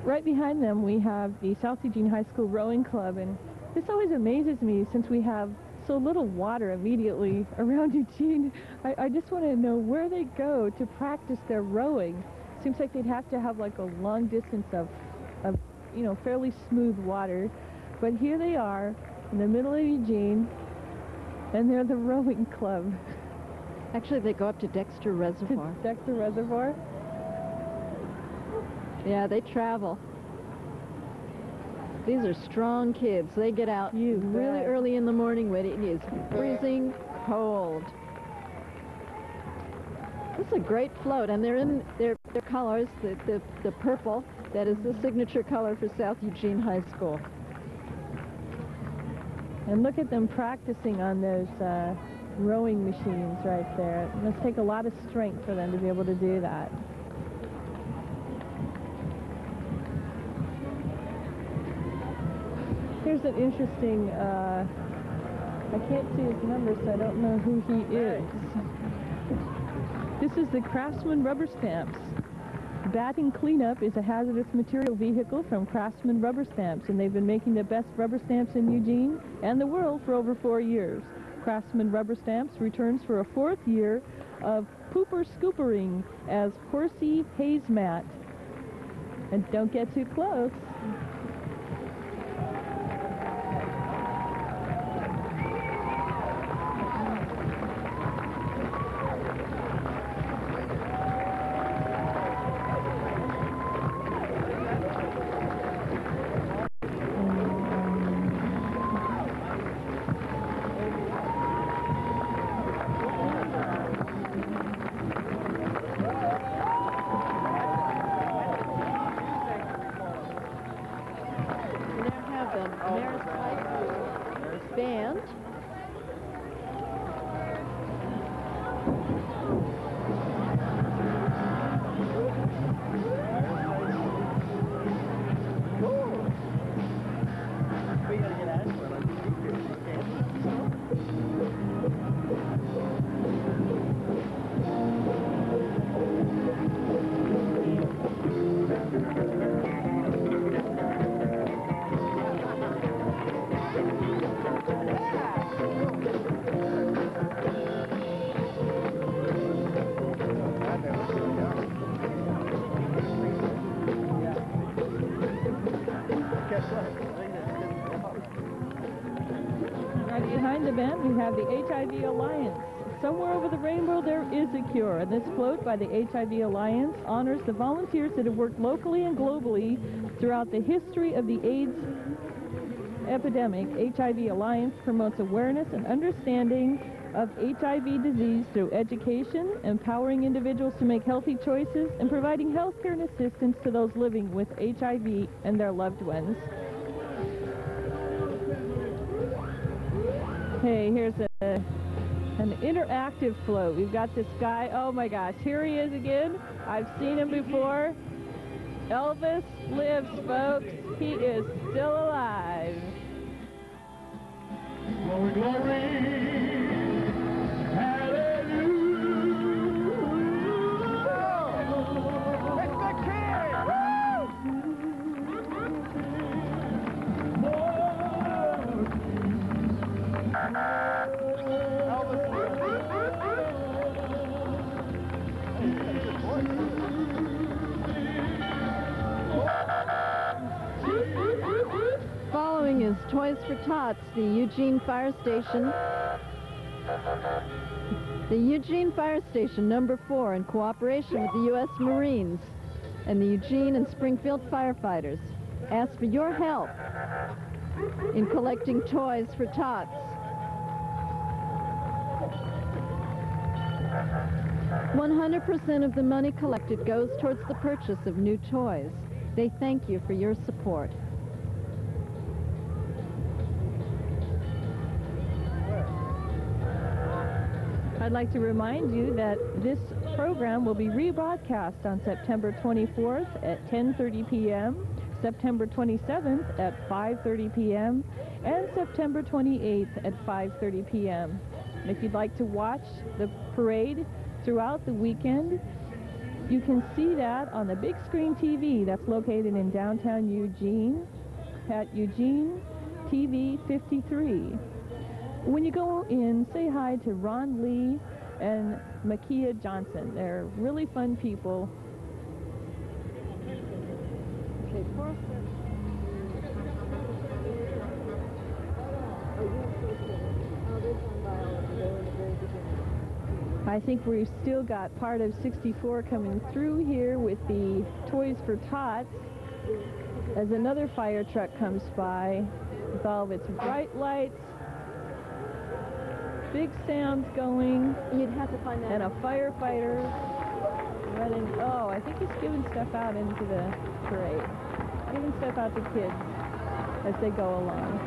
Right behind them, we have the South Eugene High School Rowing Club, and this always amazes me since we have so little water immediately around Eugene. I just want to know where they go to practice their rowing. Seems like they'd have to have like a long distance of you know, fairly smooth water. But here they are in the middle of Eugene, and they're the rowing club. Actually, they go up to Dexter Reservoir. Dexter Reservoir? Yeah, they travel. These are strong kids. They get out really early in the morning when it is freezing cold. This is a great float, and they're in their colors, the purple, that is the signature color for South Eugene High School. And look at them practicing on those rowing machines right there. It must take a lot of strength for them to be able to do that. Here's an interesting, I can't see his number, so I don't know who he is. This is the Craftsman Rubber Stamps. Batting Cleanup is a hazardous material vehicle from Craftsman Rubber Stamps, and they've been making the best rubber stamps in Eugene and the world for over 4 years. Craftsman Rubber Stamps returns for a 4th year of Pooper Scoopering as Horsey Hazmat. And don't get too close. Band. Behind the band, we have the HIV Alliance. Somewhere over the rainbow, there is a cure. And this float by the HIV Alliance honors the volunteers that have worked locally and globally throughout the history of the AIDS epidemic. HIV Alliance promotes awareness and understanding of HIV disease through education, empowering individuals to make healthy choices, and providing health care and assistance to those living with HIV and their loved ones. Hey, here's an interactive float. We've got this guy. Oh my gosh, here he is again. I've seen him before. Elvis lives, folks. He is still alive. Glory, glory. Following is Toys for Tots, the Eugene Fire Station. The Eugene Fire Station, number 4, in cooperation with the U.S. Marines and the Eugene and Springfield firefighters, ask for your help in collecting toys for Tots. 100% of the money collected goes towards the purchase of new toys. They thank you for your support. I'd like to remind you that this program will be rebroadcast on September 24th at 10:30 p.m., September 27th at 5:30 p.m., and September 28th at 5:30 p.m. If you'd like to watch the parade throughout the weekend, you can see that on the big screen TV that's located in downtown Eugene at Eugene TV 53. When you go in, say hi to Ron Lee and Makia Johnson. They're really fun people. Okay, I think we've still got part of 64 coming through here with the Toys for Tots as another fire truck comes by with all of its bright lights, big sounds going. You'd have to find that. And a firefighter running. Oh, I think he's giving stuff out into the parade. Giving stuff out to kids as they go along.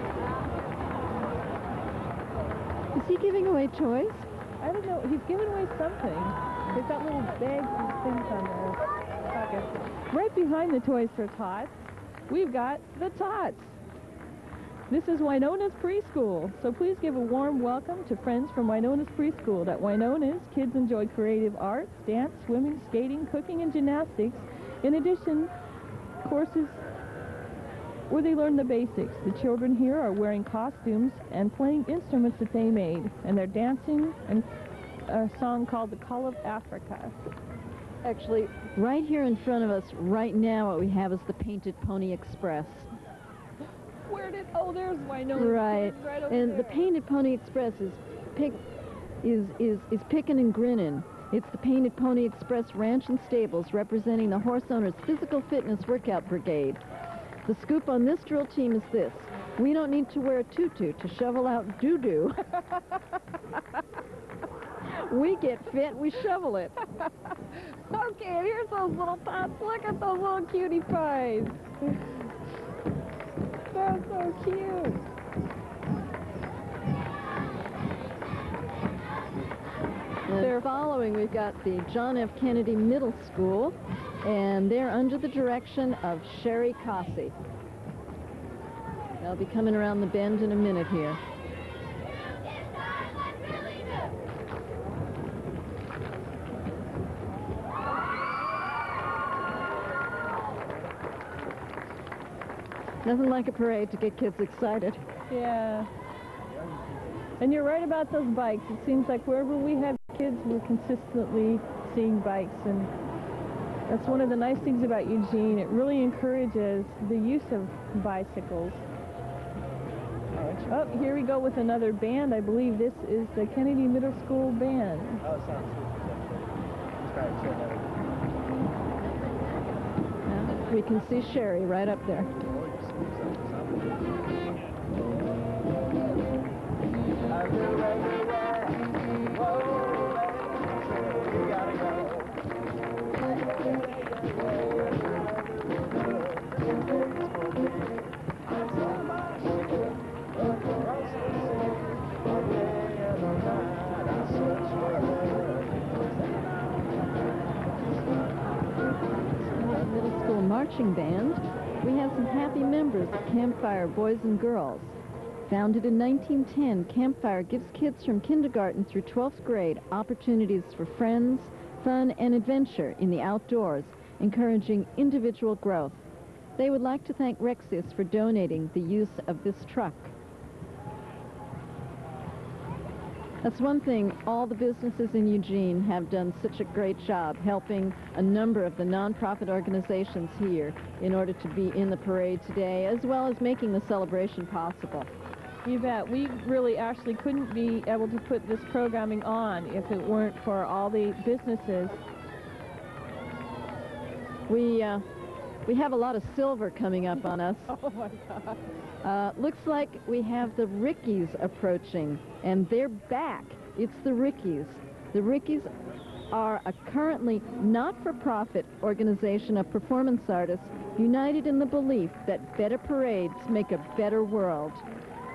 Is he giving away toys? I don't know. He's giving away something. They've got little bags and things on their pockets. Right behind the Toys for Tots, we've got the Tots. This is Winona's Preschool, so please give a warm welcome to friends from Winona's Preschool. At Winona's, kids enjoy creative arts, dance, swimming, skating, cooking, and gymnastics. In addition, courses where they learn the basics. The children here are wearing costumes and playing instruments that they made, and they're dancing a song called The Call of Africa. Actually, right here in front of us, right now, what we have is the Painted Pony Express. Oh, there's Wino. Right. Right over And there. the Painted Pony Express is picking and grinning. It's the Painted Pony Express Ranch and Stables representing the horse owner's physical fitness workout brigade. The scoop on this drill team is this: we don't need to wear a tutu to shovel out doo-doo. We get fit, we shovel it. Okay, and here's those little tots. Look at those little cutie pies. They're so cute. And following, we've got the John F. Kennedy Middle School, and they're under the direction of Sherry Cossey. They'll be coming around the bend in a minute here. Nothing like a parade to get kids excited. Yeah. And you're right about those bikes. It seems like wherever we have kids, we're consistently seeing bikes. And that's one of the nice things about Eugene. It really encourages the use of bicycles. Oh, here we go with another band. I believe this is the Kennedy Middle School Band. Oh, it sounds good. Yeah, we can see Sherry right up there. Middle school marching band. We have some happy members of Campfire Boys and Girls. Founded in 1910, Campfire gives kids from kindergarten through 12th grade opportunities for friends, fun, and adventure in the outdoors, encouraging individual growth. They would like to thank Rexis for donating the use of this truck. That's one thing, all the businesses in Eugene have done such a great job helping a number of the nonprofit organizations here in order to be in the parade today, as well as making the celebration possible. You bet. We really actually couldn't be able to put this programming on if it weren't for all the businesses. We have a lot of silver coming up on us. Oh my God. Looks like we have the Rickies approaching, and they're back. It's the Rickies. The Rickies are a currently not-for-profit organization of performance artists united in the belief that better parades make a better world.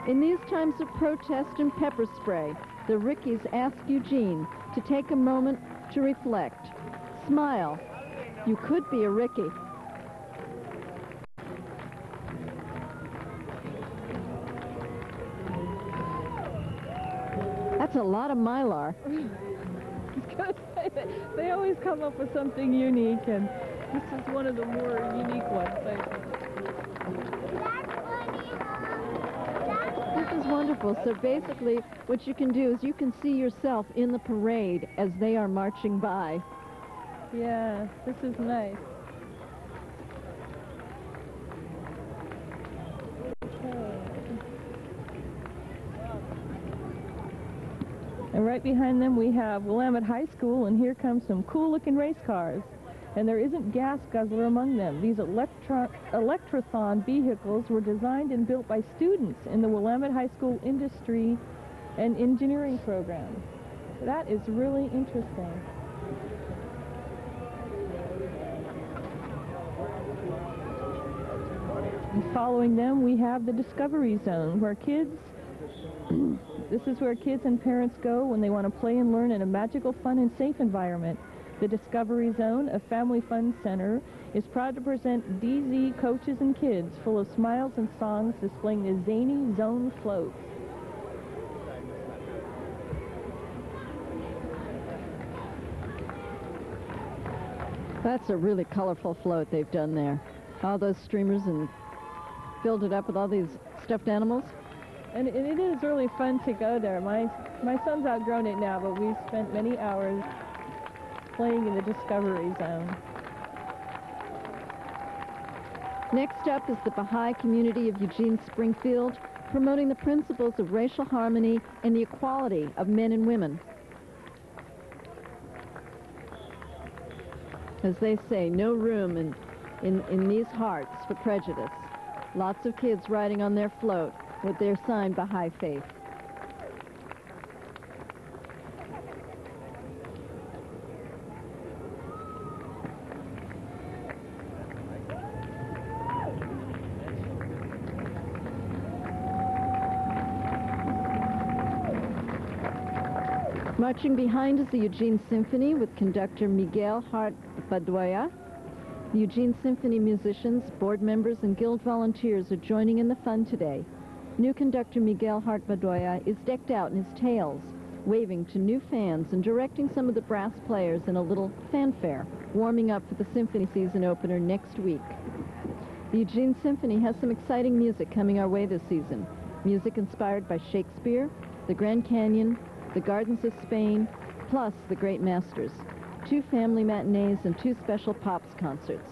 In these times of protest and pepper spray, the Rickies ask Eugene to take a moment to reflect. Smile. You could be a Ricky. That's a lot of Mylar. They always come up with something unique, and this is one of the more unique ones. This is wonderful. So basically, what you can do is you can see yourself in the parade as they are marching by. Yeah, this is nice. And right behind them we have Willamette High School, and here comes some cool-looking race cars. And there isn't gas guzzler among them. These Electrothon vehicles were designed and built by students in the Willamette High School Industry and Engineering program. That is really interesting. And following them, we have the Discovery Zone, where kids... This is where kids and parents go when they want to play and learn in a magical, fun, and safe environment. The Discovery Zone, a family fun center, is proud to present DZ coaches and kids full of smiles and songs displaying the zany zone float. That's a really colorful float they've done there. All those streamers and filled it up with all these stuffed animals. And it is really fun to go there. My son's outgrown it now, but we spent many hours playing in the Discovery Zone. Next up is the Baha'i community of Eugene Springfield, promoting the principles of racial harmony and the equality of men and women. As they say, no room in these hearts for prejudice. Lots of kids riding on their float with their sign Baha'i faith. Marching behind is the Eugene Symphony with conductor Miguel Hart Badoya. The Eugene Symphony musicians, board members, and guild volunteers are joining in the fun today. New conductor Miguel Hart Badoya is decked out in his tails, waving to new fans and directing some of the brass players in a little fanfare, warming up for the symphony season opener next week. The Eugene Symphony has some exciting music coming our way this season. Music inspired by Shakespeare, the Grand Canyon, the Gardens of Spain, plus the great masters. 2 family matinees and 2 special Pops concerts.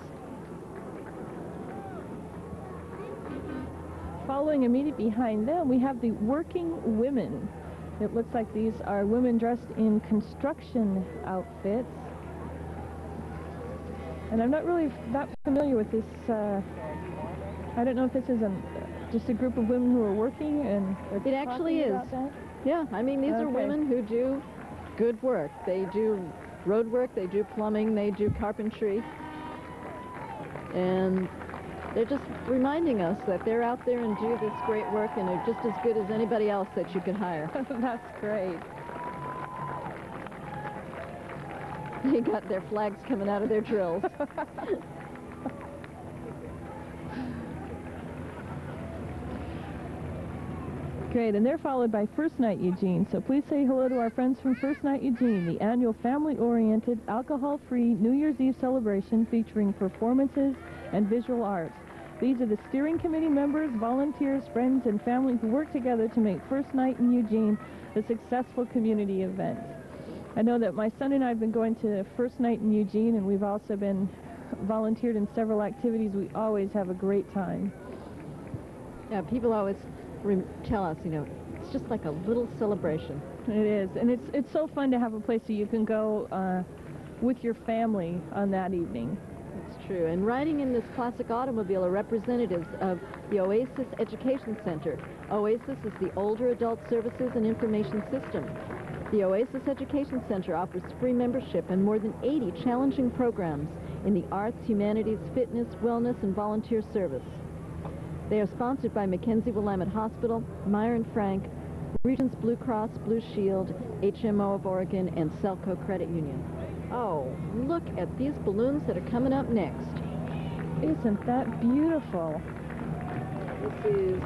Following immediately behind them, we have the Working Women. It looks like these are women dressed in construction outfits. And I'm not really that familiar with this. I don't know if this is just a group of women who are working and it actually is. Yeah, I mean, these are women who do good work. They do road work, they do plumbing, they do carpentry. And they're just reminding us that they're out there and do this great work and are just as good as anybody else that you could hire. That's great. They got their flags coming out of their drills. Great, and they're followed by First Night Eugene. So please say hello to our friends from First Night Eugene, the annual family-oriented, alcohol-free New Year's Eve celebration featuring performances and visual arts. These are the steering committee members, volunteers, friends, and family who work together to make First Night in Eugene a successful community event. I know that my son and I have been going to First Night in Eugene, and we've also been volunteered in several activities. We always have a great time. Yeah, people always tell us, you know, it's just like a little celebration. It is, and it's so fun to have a place that you can go with your family on that evening. It's true. And riding in this classic automobile are representatives of the Oasis Education Center. Oasis is the Older Adult Services and Information System. The Oasis Education Center offers free membership and more than 80 challenging programs in the arts, humanities, fitness, wellness, and volunteer service. They are sponsored by Mckenzie Willamette Hospital, Meyer and Frank, Regents Blue Cross Blue Shield, HMO of Oregon, and Selco Credit Union. Oh, look at these balloons that are coming up next. Isn't that beautiful? This is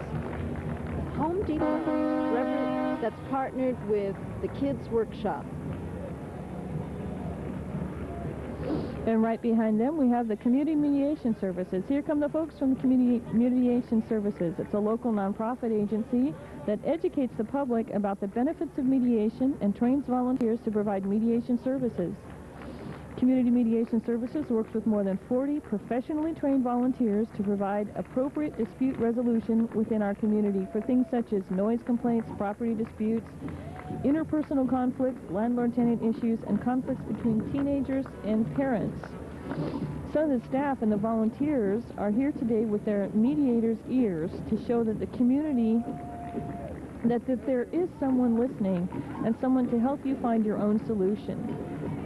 Home Depot that's partnered with the Kids Workshop. And right behind them, we have the Community Mediation Services. Here come the folks from the Community Mediation Services. It's a local nonprofit agency that educates the public about the benefits of mediation and trains volunteers to provide mediation services. Community Mediation Services works with more than 40 professionally trained volunteers to provide appropriate dispute resolution within our community for things such as noise complaints, property disputes, interpersonal conflicts, landlord-tenant issues, and conflicts between teenagers and parents. Some of the staff and the volunteers are here today with their mediators' ears to show that the community, that there is someone listening and someone to help you find your own solution.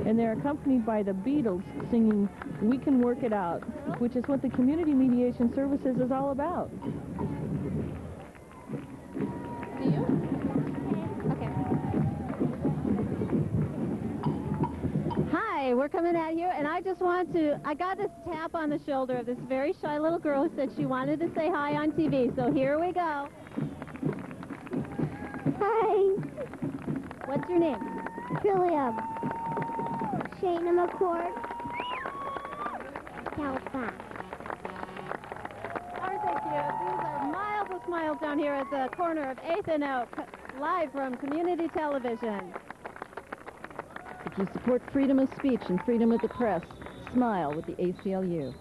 And they're accompanied by the Beatles singing "We Can Work It Out," which is what the Community Mediation Services is all about. Do you? Okay. Hi, we're coming out here, and I just want to, I got this tap on the shoulder of this very shy little girl who said she wanted to say hi on TV, so here we go. Hi. What's your name? Julia. Shayna McCord. Calpa. Aren't they cute? These are smiles down here at the corner of 8th and Oak, live from Community Television. If you support freedom of speech and freedom of the press, smile with the ACLU.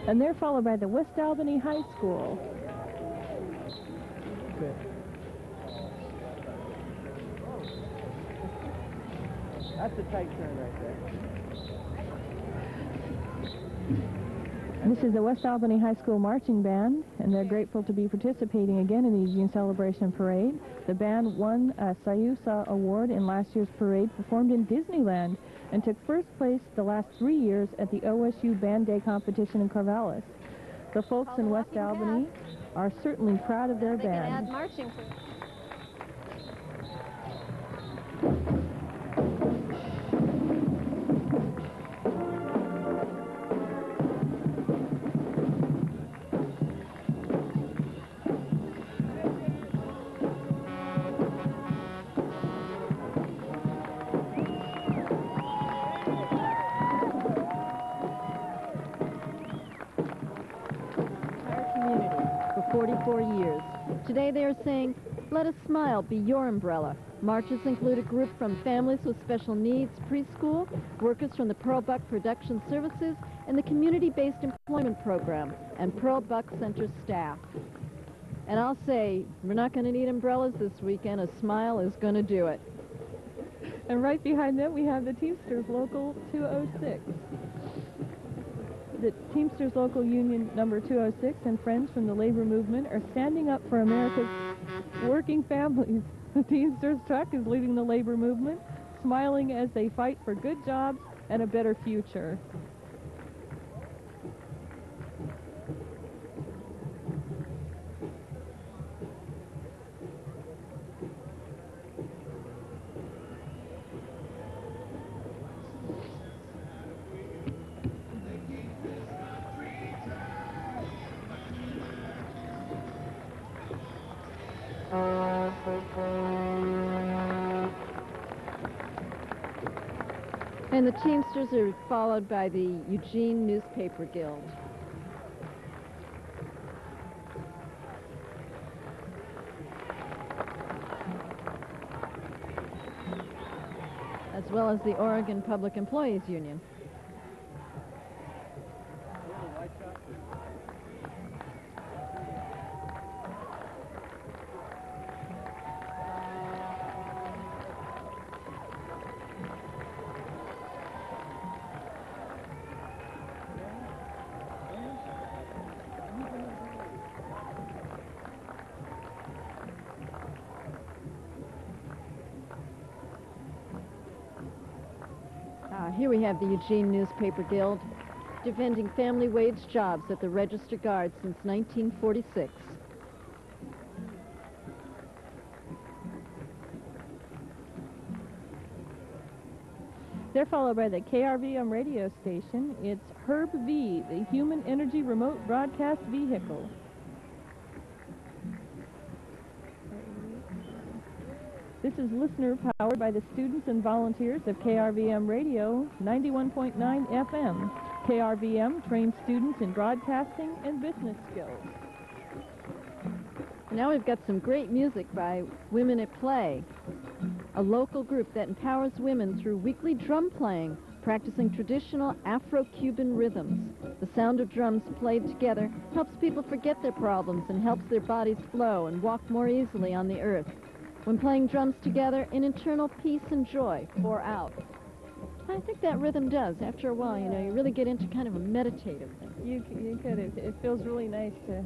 And they're followed by the West Albany High School. Good. That's a tight turn right there. This is the West Albany High School Marching Band, and they're grateful to be participating again in the Eugene Celebration Parade. The band won a Sayusa Award in last year's parade, performed in Disneyland, and took first place the last 3 years at the OSU Band Day competition in Corvallis. The folks in West Albany are certainly proud of their They can band. add marching to it. For 44 years. Today they are saying, let a smile be your umbrella. Marches include a group from families with special needs, preschool, workers from the Pearl Buck Production Services, and the Community-Based Employment Program, and Pearl Buck Center staff. And I'll say, we're not going to need umbrellas this weekend. A smile is going to do it. And right behind them we have the Teamsters Local 206. The Teamsters Local Union number 206 and friends from the labor movement are standing up for America's working families. The Teamsters truck is leading the labor movement, smiling as they fight for good jobs and a better future. And the Teamsters are followed by the Eugene Newspaper Guild. As well as the Oregon Public Employees Union. Here we have the Eugene Newspaper Guild defending family wage jobs at the Register Guard since 1946. They're followed by the KRVM radio station. It's Herb V, the Human Energy Remote Broadcast Vehicle. This is listener powered by the students and volunteers of KRVM Radio 91.9 FM. KRVM trains students in broadcasting and business skills. Now we've got some great music by Women at Play, a local group that empowers women through weekly drum playing, practicing traditional Afro-Cuban rhythms. The sound of drums played together helps people forget their problems and helps their bodies flow and walk more easily on the earth. When playing drums together, an internal peace and joy pour out. I think that rhythm does. After a while, you know, you really get into kind of a meditative thing. You could. It feels really nice to...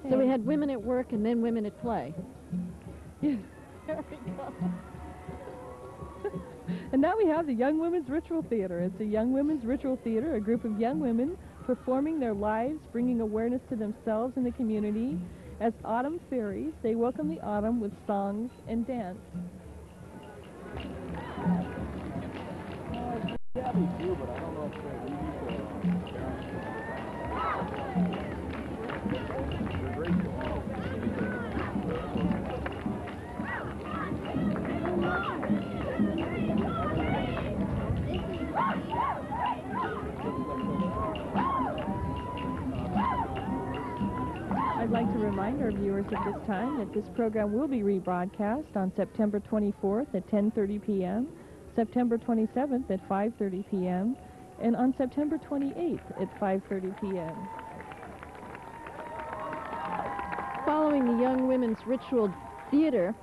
So we had women at work and then women at play. Yeah, there we go. And now we have the Young Women's Ritual Theater. It's a Young Women's Ritual Theater, a group of young women performing their lives, bringing awareness to themselves and the community. As autumn fairies, they welcome the autumn with songs and dance. Yeah, they do, but I don't know if they're I'd like to remind our viewers at this time that this program will be rebroadcast on September 24th at 10:30 p.m., September 27th at 5:30 p.m., and on September 28th at 5:30 p.m. Following the Young Women's Ritual Theater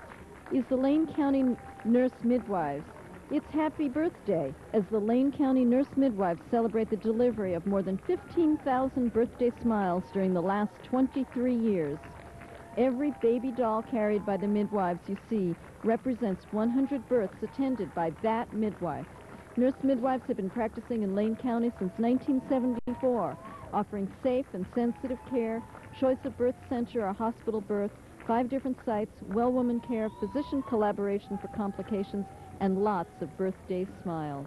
is the Lane County Nurse Midwives. It's Happy Birthday as the Lane County Nurse Midwives celebrate the delivery of more than 15,000 birthday smiles during the last 23 years. Every baby doll carried by the midwives you see represents 100 births attended by that midwife. Nurse midwives have been practicing in Lane County since 1974, offering safe and sensitive care, choice of birth center or hospital birth, 5 different sites, well woman care, physician collaboration for complications, and lots of birthday smiles.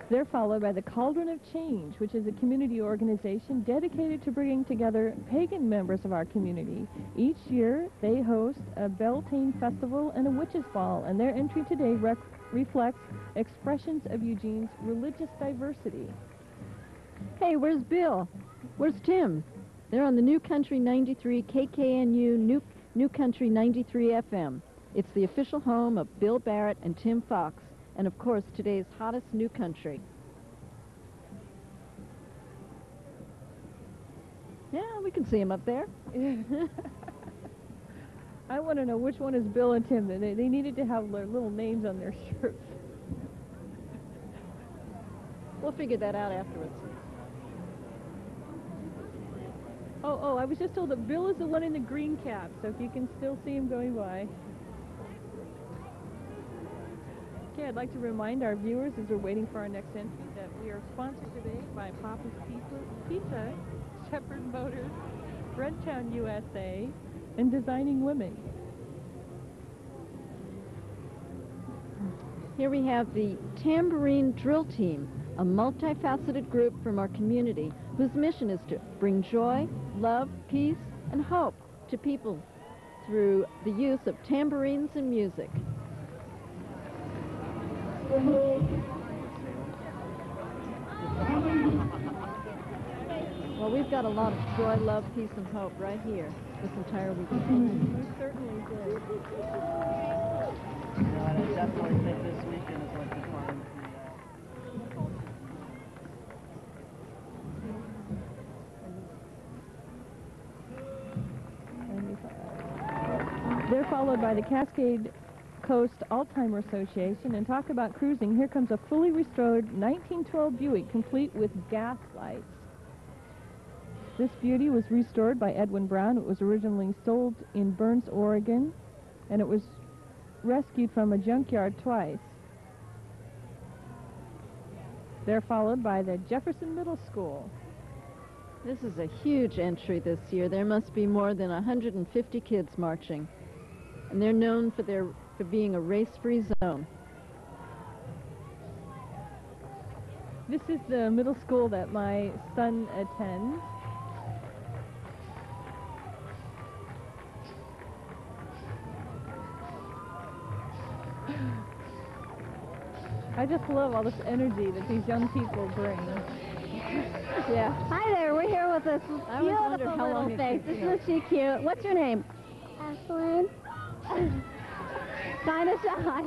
They're followed by the Cauldron of Change, which is a community organization dedicated to bringing together pagan members of our community. Each year, they host a Beltane festival and a witches' ball, and their entry today reflects expressions of Eugene's religious diversity. Hey, where's Bill? Where's Tim? They're on the New Country 93 KKNU New Country 93 FM. It's the official home of Bill Barrett and Tim Fox, and of course today's hottest new country. Yeah, we can see him up there. I want to know which one is Bill and Tim. They needed to have their little names on their shirts. We'll figure that out afterwards. Oh, I was just told that Bill is the one in the green cap, so if you can still see him going by. Okay, I'd like to remind our viewers as we're waiting for our next entry that we are sponsored today by Papa's Pizza, Shepherd Motors, Redtown USA, and Designing Women. Here we have the Tambourine Drill Team, a multifaceted group from our community whose mission is to bring joy, love, peace, and hope to people through the use of tambourines and music. Well, we've got a lot of joy, love, peace, and hope right here this entire weekend. We certainly did. I definitely think this weekend is what defines They're followed by the Cascade Coast Alzheimer Association, and talk about cruising. Here comes a fully restored 1912 Buick complete with gas lights. This beauty was restored by Edwin Brown. It was originally sold in Burns, Oregon, and it was rescued from a junkyard twice. They're followed by the Jefferson Middle School. This is a huge entry this year. There must be more than 150 kids marching, and they're known for being a race-free zone. This is the middle school that my son attends. I just love all this energy that these young people bring. Yeah. Hi there. We're here with this beautiful little face. Isn't she cute? What's your name? Ashlyn. Kind of shy.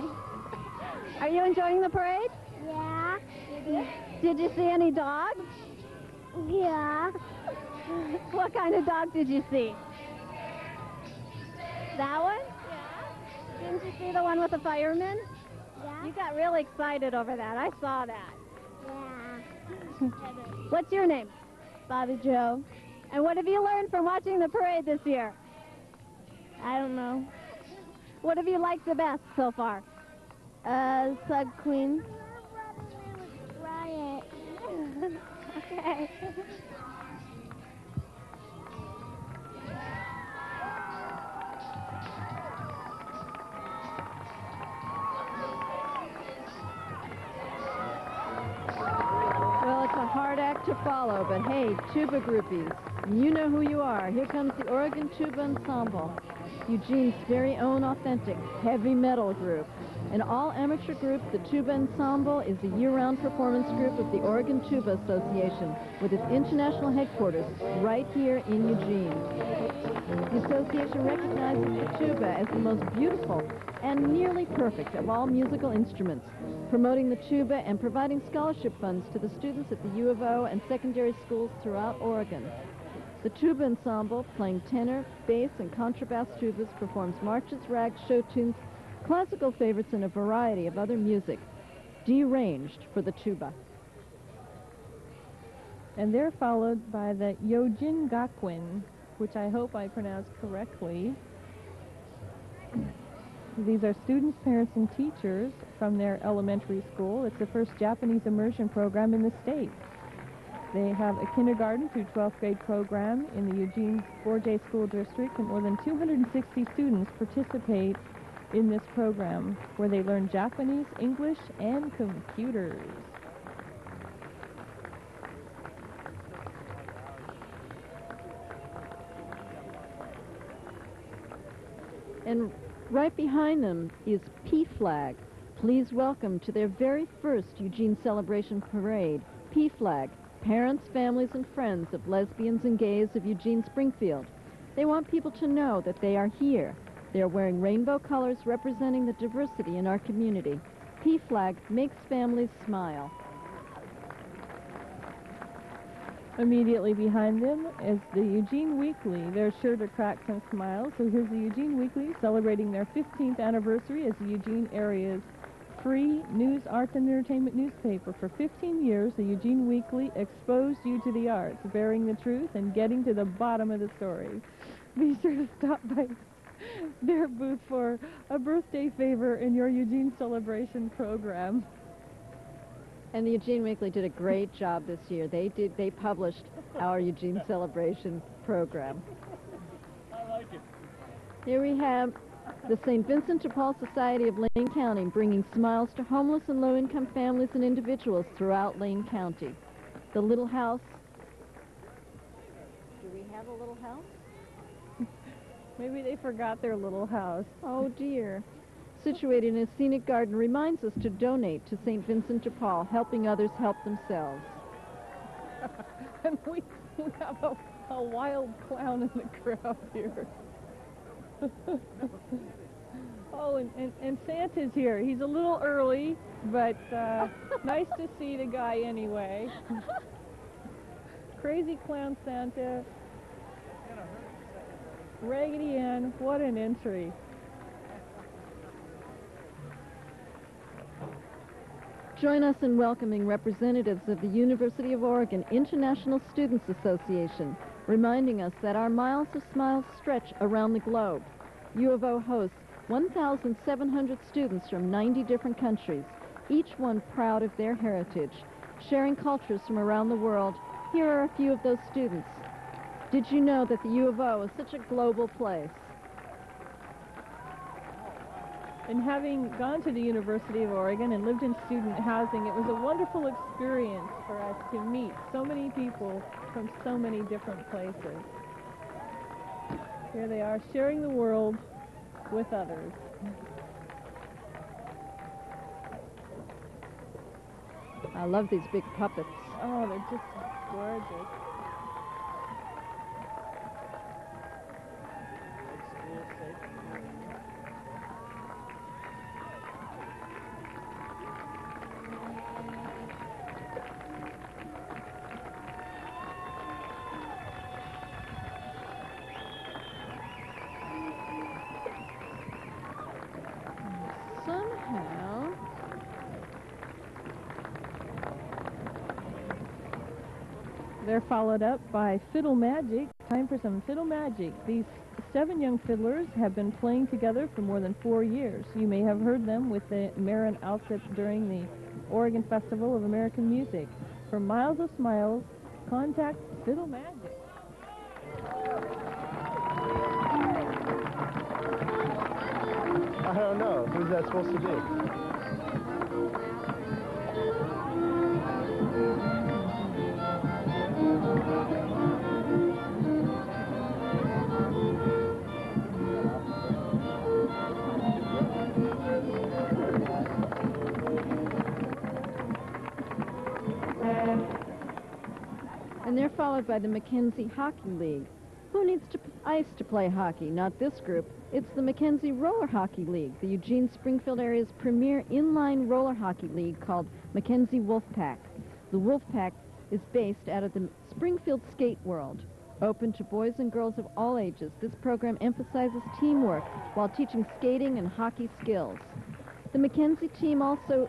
Are you enjoying the parade? Yeah. Did you see any dogs? Yeah. What kind of dog did you see? That one? Yeah. Didn't you see the one with the fireman? Yeah. You got really excited over that. I saw that. Yeah. What's your name? Bobby Joe. And what have you learned from watching the parade this year? I don't know. What have you liked the best so far? Slug Queen. Riot. Okay. Well, it's a hard act to follow, but hey, tuba groupies, you know who you are. Here comes the Oregon Tuba Ensemble, Eugene's very own authentic heavy metal group. An all-amateur group, the Tuba Ensemble is a year-round performance group of the Oregon Tuba Association with its international headquarters right here in Eugene. The association recognizes the tuba as the most beautiful and nearly perfect of all musical instruments, promoting the tuba and providing scholarship funds to the students at the U of O and secondary schools throughout Oregon. The Tuba Ensemble, playing tenor, bass, and contrabass tubas, performs marches, rags, show tunes, classical favorites, and a variety of other music, deranged for the tuba. And they're followed by the Eugene Gakwin, which I hope I pronounced correctly. These are students, parents, and teachers from their elementary school. It's the first Japanese immersion program in the state. They have a kindergarten through 12th grade program in the Eugene 4J School District, and more than 260 students participate in this program, where they learn Japanese, English, and computers. And right behind them is P-Flag. Please welcome to their very first Eugene Celebration Parade, P-Flag, parents, families, and friends of lesbians and gays of Eugene Springfield. They want people to know that they are here. They are wearing rainbow colors representing the diversity in our community. P-Flag makes families smile. Immediately behind them is the Eugene Weekly. They're sure to crack some smiles. So here's the Eugene Weekly celebrating their 15th anniversary as the Eugene area's free news, arts, and entertainment newspaper. For 15 years, the Eugene Weekly exposed you to the arts, bearing the truth and getting to the bottom of the story. Be sure to stop by their booth for a birthday favor in your Eugene celebration program. And the Eugene Weekly did a great job this year. They published our Eugene Celebration program. I like it. Here we have the St. Vincent de Paul Society of Lane County, bringing smiles to homeless and low-income families and individuals throughout Lane County. The Little House. Do we have a little house? Maybe they forgot their little house. Oh, dear. Situated in a scenic garden, reminds us to donate to St. Vincent de Paul, helping others help themselves. And we have a wild clown in the crowd here. Oh, and Santa's here. He's a little early, but nice to see the guy anyway. Crazy Clown Santa. Raggedy Ann, what an entry. Join us in welcoming representatives of the University of Oregon International Students Association, reminding us that our miles of smiles stretch around the globe. U of O hosts 1,700 students from 90 different countries, each one proud of their heritage. Sharing cultures from around the world, here are a few of those students. Did you know that the U of O is such a global place? And having gone to the University of Oregon and lived in student housing, it was a wonderful experience for us to meet so many people from so many different places. Here they are, sharing the world with others. I love these big puppets. Oh, they're just gorgeous. They're followed up by Fiddle Magic. Time for some Fiddle Magic. These 7 young fiddlers have been playing together for more than 4 years. You may have heard them with the Marin outfit during the Oregon Festival of American Music. For miles of smiles, contact Fiddle Magic. I don't know. Who's that supposed to be? And they're followed by the Mckenzie Hockey League. Who needs ice to play hockey? Not this group. It's the Mckenzie Roller Hockey League, the Eugene-Springfield area's premier inline roller hockey league called Mckenzie Wolfpack. The Wolfpack is based out of the Springfield Skate World. Open to boys and girls of all ages, this program emphasizes teamwork while teaching skating and hockey skills. The Mckenzie team also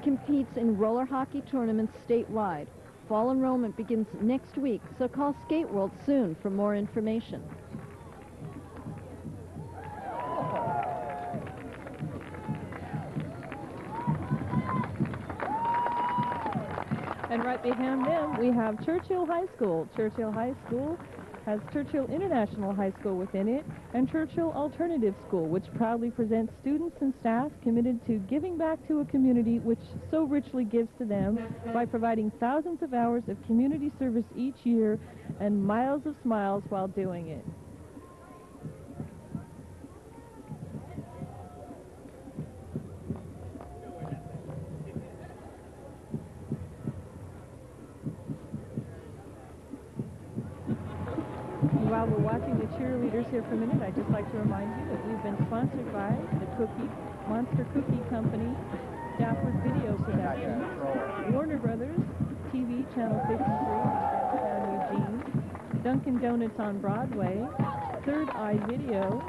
competes in roller hockey tournaments statewide. Fall enrollment begins next week, so call Skate World soon for more information. And right behind them, we have Churchill High School. Churchill High School has Churchill International High School within it and Churchill Alternative School, which proudly presents students and staff committed to giving back to a community which so richly gives to them by providing thousands of hours of community service each year and miles of smiles while doing it. While we're watching the cheerleaders here for a minute, I'd just like to remind you that we've been sponsored by the Monster Cookie Company, Stafford Video Production, Warner Brothers, TV Channel 53 in Eugene, Dunkin' Donuts on Broadway, Third Eye Video,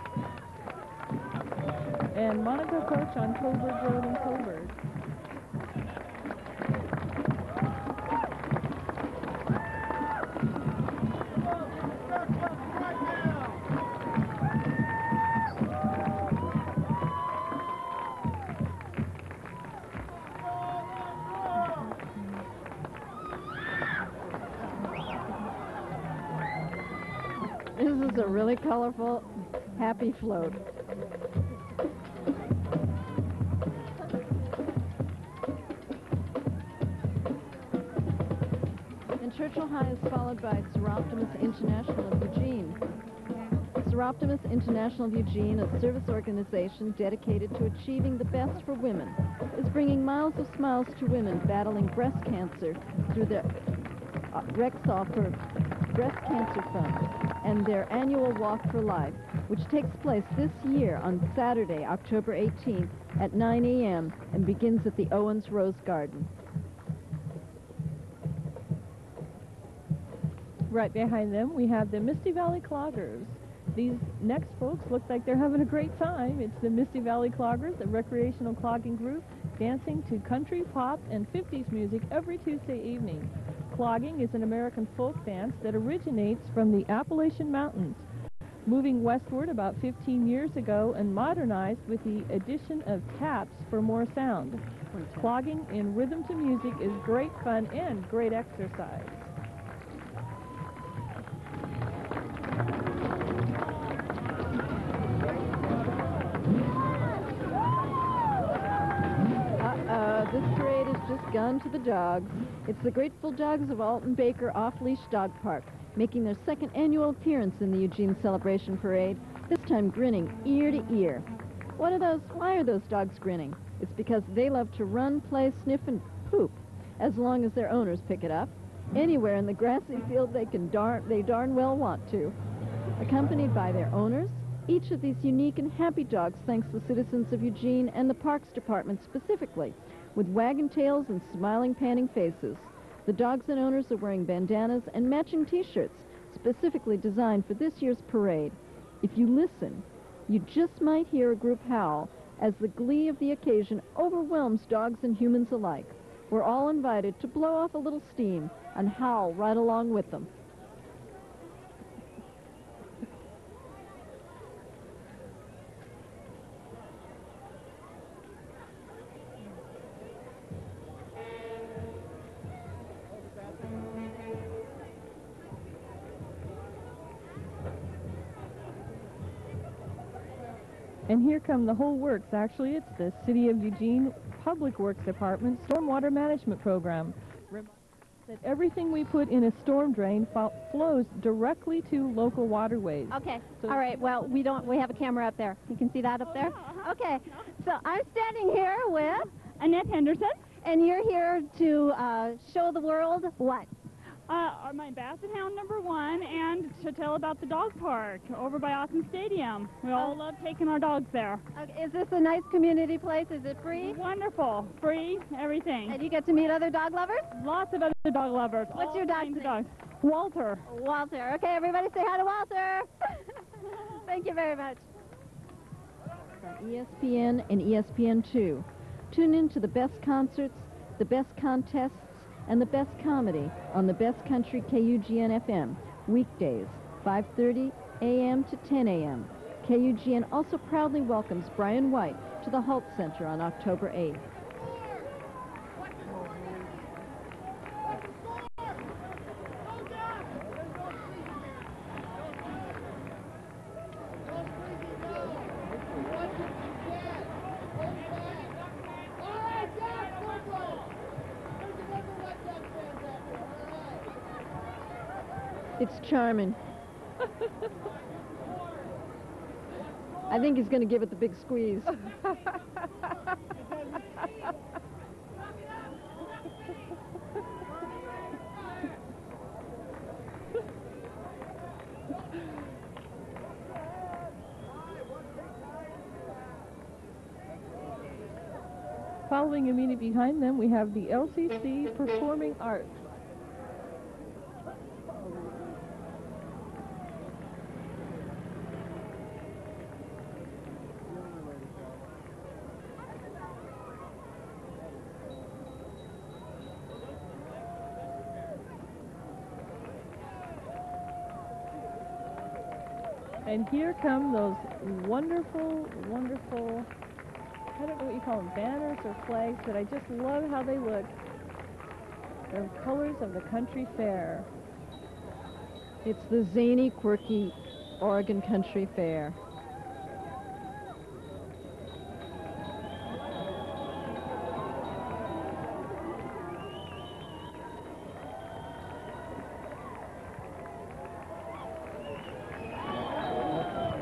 and Monica Coach on Coburg Road in Coburg. This is a really colorful, happy float. And Churchill High is followed by Seroptimus International of Eugene. Seroptimus International of Eugene, a service organization dedicated to achieving the best for women, is bringing miles of smiles to women battling breast cancer through the Rexall for Breast Cancer Fund and their annual Walk for Life, which takes place this year on Saturday, October 18th at 9 a.m. and begins at the Owens Rose Garden. Right behind them, we have the Misty Valley Cloggers. These next folks look like they're having a great time. It's the Misty Valley Cloggers, a recreational clogging group, dancing to country, pop, and 50s music every Tuesday evening. Clogging is an American folk dance that originates from the Appalachian Mountains, moving westward about 15 years ago and modernized with the addition of taps for more sound. Clogging in rhythm to music is great fun and great exercise. This parade has just gone to the dogs. It's the Grateful Dogs of Alton Baker Off-Leash Dog Park, making their second annual appearance in the Eugene Celebration Parade, this time grinning ear to ear. Why are those dogs grinning? It's because they love to run, play, sniff, and poop, as long as their owners pick it up. Anywhere in the grassy field they darn well want to. Accompanied by their owners, each of these unique and happy dogs thanks the citizens of Eugene and the Parks Department specifically, with wagging tails and smiling, panting faces. The dogs and owners are wearing bandanas and matching T-shirts, specifically designed for this year's parade. If you listen, you just might hear a group howl as the glee of the occasion overwhelms dogs and humans alike. We're all invited to blow off a little steam and howl right along with them. And here come the whole works. Actually, it's the City of Eugene Public Works Department Stormwater Management Program. That everything we put in a storm drain flows directly to local waterways. Okay. All right. Well, we have a camera up there. You can see that up there? Okay. So I'm standing here with Annette Henderson And you're here to show the world what? My Basset Hound #1, and to tell about the dog park over by Awesome Stadium. We all love taking our dogs there. Okay, is this a nice community place? Is it free? Wonderful. Free, everything. And you get to meet other dog lovers? Lots of other dog lovers. What's your dog's name? Walter. Walter. Okay, everybody say hi to Walter. Thank you very much. On ESPN and ESPN2. Tune in to the best concerts, the best contests, and the best comedy on the Best Country KUGN-FM, weekdays, 5:30 a.m. to 10 a.m. KUGN also proudly welcomes Brian White to the Halt Center on October 8th. It's charming. I think he's going to give it the big squeeze. Following immediately behind them, we have the LCC Performing Arts. And here come those wonderful, wonderful, I don't know what you call them, banners or flags, but I just love how they look. They're colors of the country fair. It's the zany, quirky Oregon Country Fair.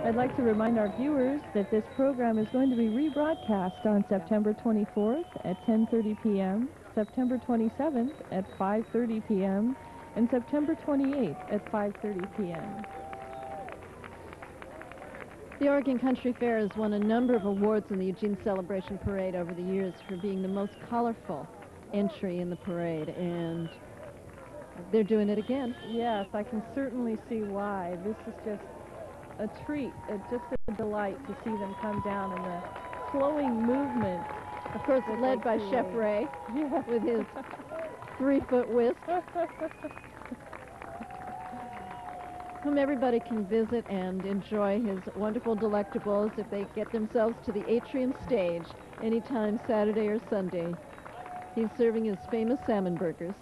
I'd like to remind our viewers that this program is going to be rebroadcast on September 24th at 10:30 p.m., September 27th at 5:30 p.m., and September 28th at 5:30 p.m. The Oregon Country Fair has won a number of awards in the Eugene Celebration Parade over the years for being the most colorful entry in the parade, and they're doing it again. Yes, I can certainly see why. This is just a treat, just a delight to see them come down and the flowing movement. Of course, led by Chef Ray with his 3-foot whisk, whom everybody can visit and enjoy his wonderful delectables if they get themselves to the atrium stage anytime Saturday or Sunday. He's serving his famous salmon burgers.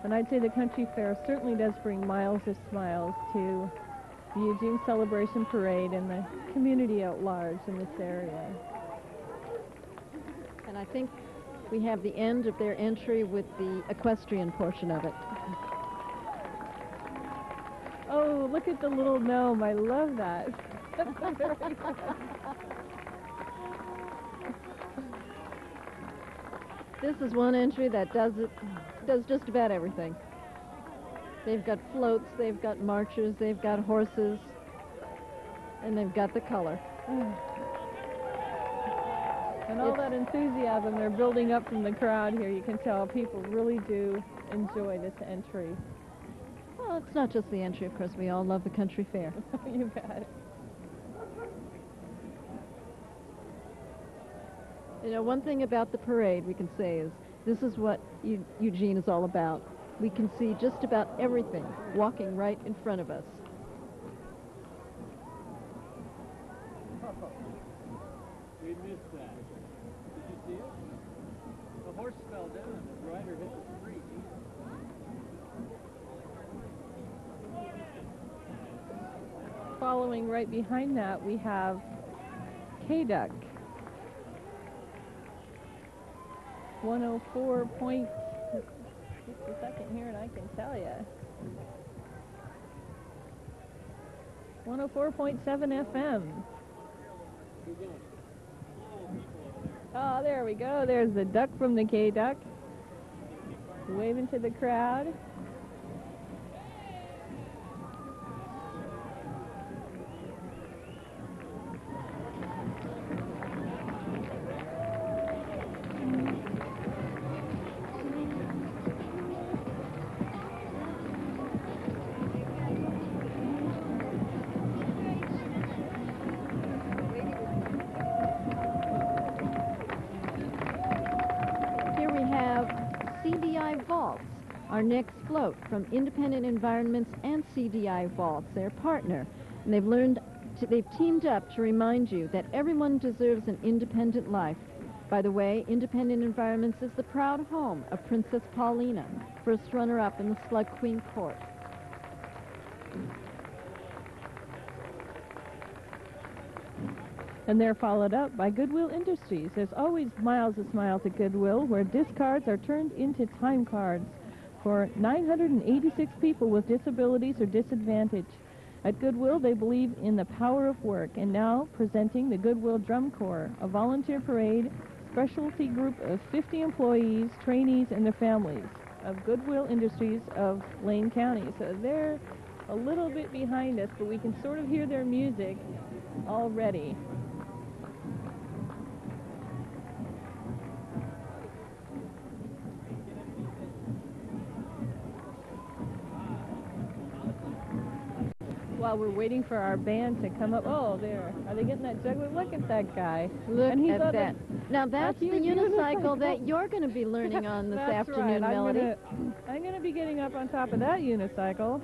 And I'd say the Country Fair certainly does bring miles of smiles to the Eugene Celebration Parade and the community at large in this area. And I think we have the end of their entry with the equestrian portion of it. Oh, look at the little gnome. I love that. This is one entry that does just about everything. They've got floats, they've got marchers, they've got horses, and they've got the color. And all that enthusiasm they're building up from the crowd here, you can tell people really do enjoy this entry. Well, it's not just the entry, of course. We all love the country fair. You bet. You know, one thing about the parade we can say is this is what Eugene is all about. We can see just about everything walking right in front of us. We missed that. Did you see it? The horse fell down and the rider hit the tree. Following right behind that, we have K-Duck. 104 points. Just a second here and I can tell you. 104.7 FM. Oh, there we go. There's the duck from the K-Duck, waving to the crowd. Our next float from Independent Environments and CDI Vaults, their partner. And they've teamed up to remind you that everyone deserves an independent life. By the way, Independent Environments is the proud home of Princess Paulina, first runner-up in the Slug Queen Court. And they're followed up by Goodwill Industries. There's always miles of smiles at Goodwill, where discards are turned into time cards for 986 people with disabilities or disadvantage. At Goodwill, they believe in the power of work, and now presenting the Goodwill Drum Corps, a volunteer parade specialty group of 50 employees, trainees, and their families of Goodwill Industries of Lane County. So they're a little bit behind us, but we can sort of hear their music already. While we're waiting for our band to come up. Oh, there. Are they getting that juggler? Look at that guy. Look and he's at that. Now that's the unicycle that you're going to be learning on this That's afternoon, right. Melody. I'm going to be getting up on top of that unicycle.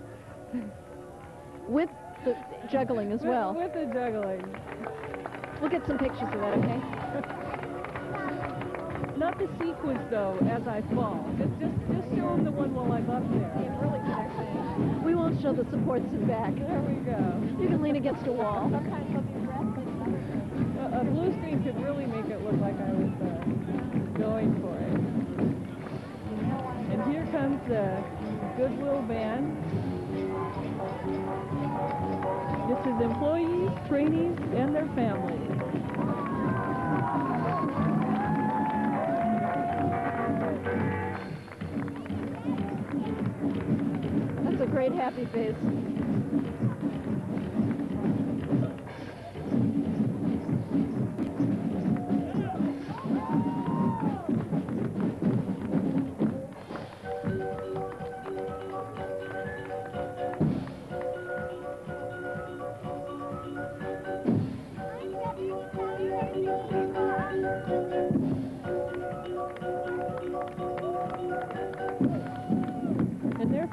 With the juggling as well. With the juggling. We'll get some pictures of that, okay? Not the sequence, though, as I fall. Just show them the one while I'm up there. It's really good, I think. We won't show the supports in back. There we go. You can lean against a wall. A blue screen could really make it look like I was going for it. And here comes the Goodwill band. This is employees, trainees, and their families. That's a great happy face.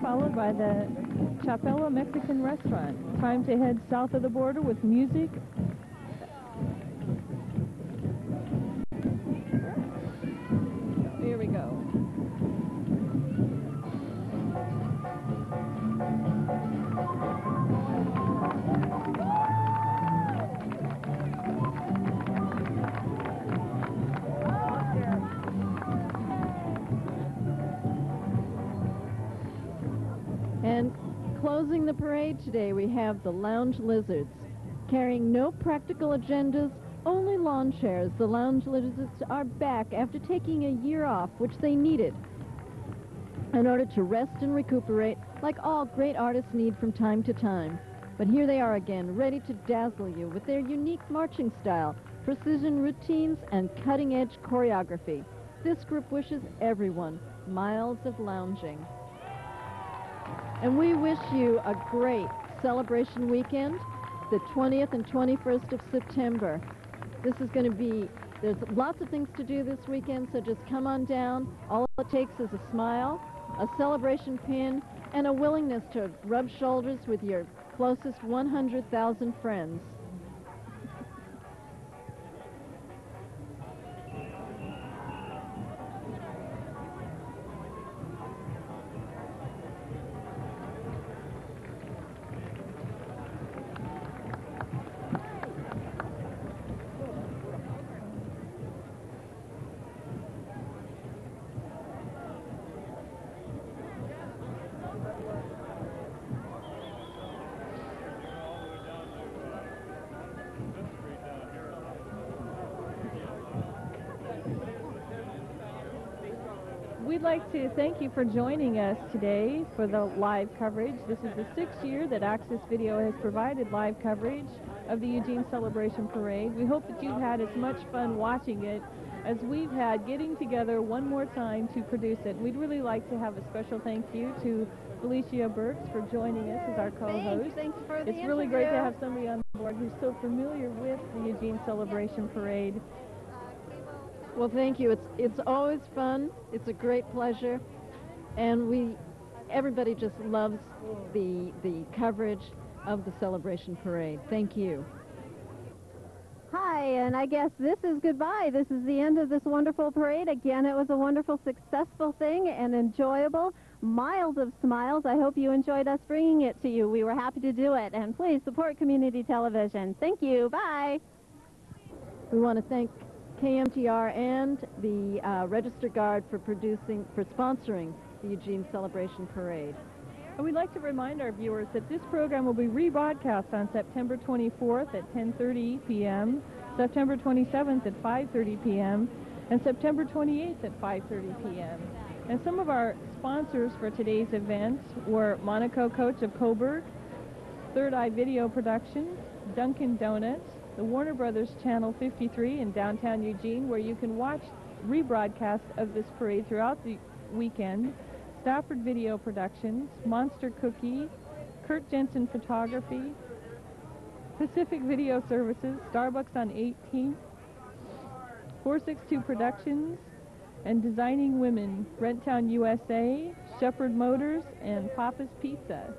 Followed by the Chapella Mexican restaurant. Time to head south of the border with music. Here we go. And closing the parade today, we have the Lounge Lizards. Carrying no practical agendas, only lawn chairs, the Lounge Lizards are back after taking a year off, which they needed, in order to rest and recuperate like all great artists need from time to time. But here they are again, ready to dazzle you with their unique marching style, precision routines, and cutting-edge choreography. This group wishes everyone miles of lounging. And we wish you a great celebration weekend, the 20th and 21st of September. This is going to be, there's lots of things to do this weekend, so just come on down. All it takes is a smile, a celebration pin, and a willingness to rub shoulders with your closest 100,000 friends. like to thank you for joining us today for the live coverage. This is the 6th year that Access Video has provided live coverage of the Eugene Celebration Parade. We hope that you've had as much fun watching it as we've had getting together one more time to produce it. We'd really like to have a special thank you to Felicia Burks for joining us as our co-host. Thanks for the It's really great to have somebody on board who's so familiar with the Eugene Celebration Parade. Well, thank you. It's always fun. It's a great pleasure, and everybody just loves the coverage of the Celebration Parade. Thank you. Hi, and I guess this is goodbye. This is the end of this wonderful parade. Again, it was a wonderful, successful thing and enjoyable. Miles of smiles. I hope you enjoyed us bringing it to you. We were happy to do it, and please support community television. Thank you. Bye. We want to thank KMTR and the Register Guard for sponsoring the Eugene Celebration Parade. And we'd like to remind our viewers that this program will be rebroadcast on September 24th at 10:30 p.m., September 27th at 5:30 p.m., and September 28th at 5:30 p.m. And some of our sponsors for today's events were Monaco Coach of Coburg, Third Eye Video Productions, Dunkin' Donuts, the Warner Brothers Channel 53 in downtown Eugene, where you can watch rebroadcasts of this parade throughout the weekend, Stafford Video Productions, Monster Cookie, Kurt Jensen Photography, Pacific Video Services, Starbucks on 18th, 462 Productions, and Designing Women, Renttown USA, Shepherd Motors, and Papa's Pizza.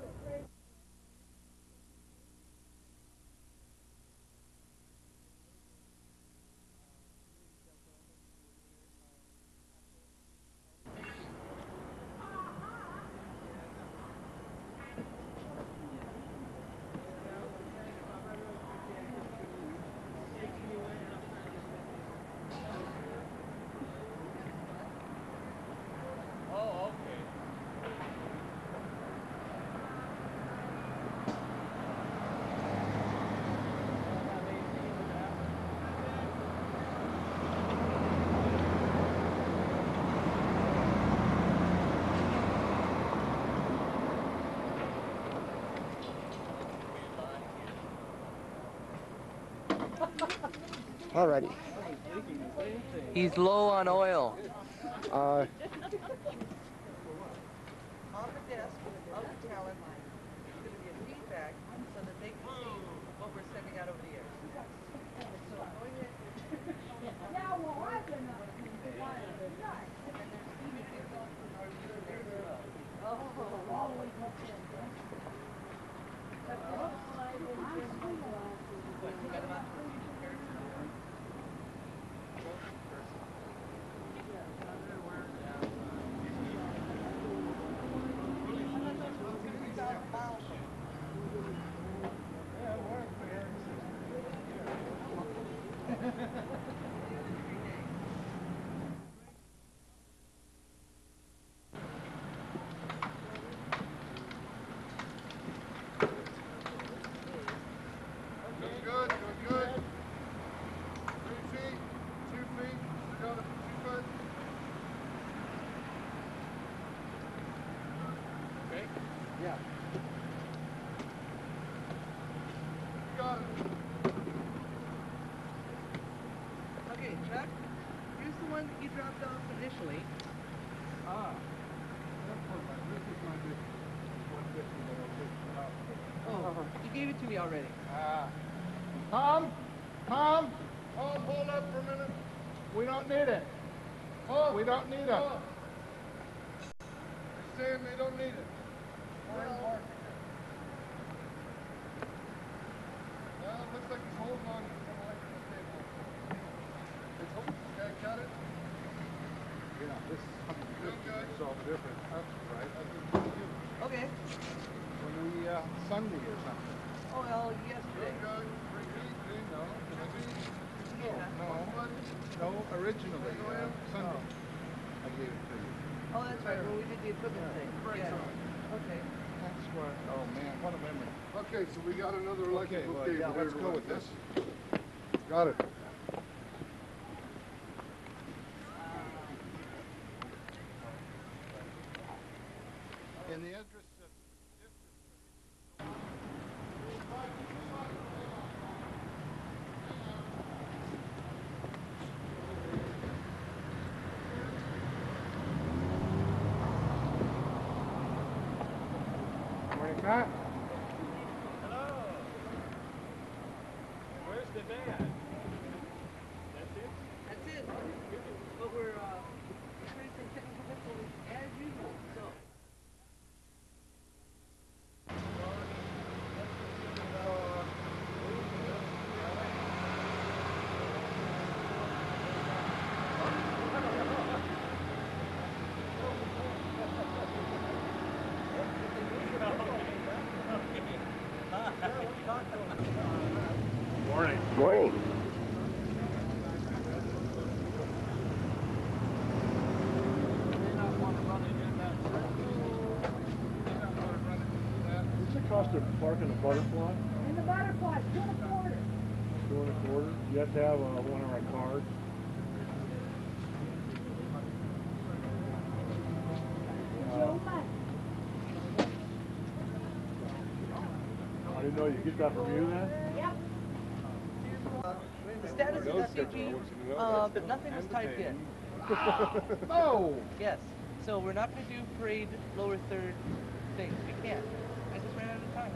Alrighty. He's low on oil. On the desk of the talent, there's going to be a feedback so that they can see what we're sending out over the air. So go ahead. Gave it to me already. Tom, hold up for a minute. We don't need it. We don't need it. They're saying they don't need it. Well, it looks like he's holding on to some electrical cable. Okay, cut it. Yeah, this is all different. Right. Okay. When we Sunday or something. Oh, well, yesterday. No, originally, Sunday. I gave it to you. Oh, that's right, when we did the equipment thing. Yeah. Okay. That's what, oh man, what a memory. Okay, so we got another electrical cable. Yeah, let's go with this. Got it. Matt? Hello. Where's the band? That's it? That's it. But we're experiencing technical difficulties as usual, so. Morning. Morning. What's the cost of parking a butterfly? In the butterfly, $2 1/4. $2 1/4. You have to have one of our cards. I didn't know you get that from you then? Yep. The status is FUG, but nothing was typed in. No! Yes. So we're not going to do parade lower third things. We can't. I just ran out of time.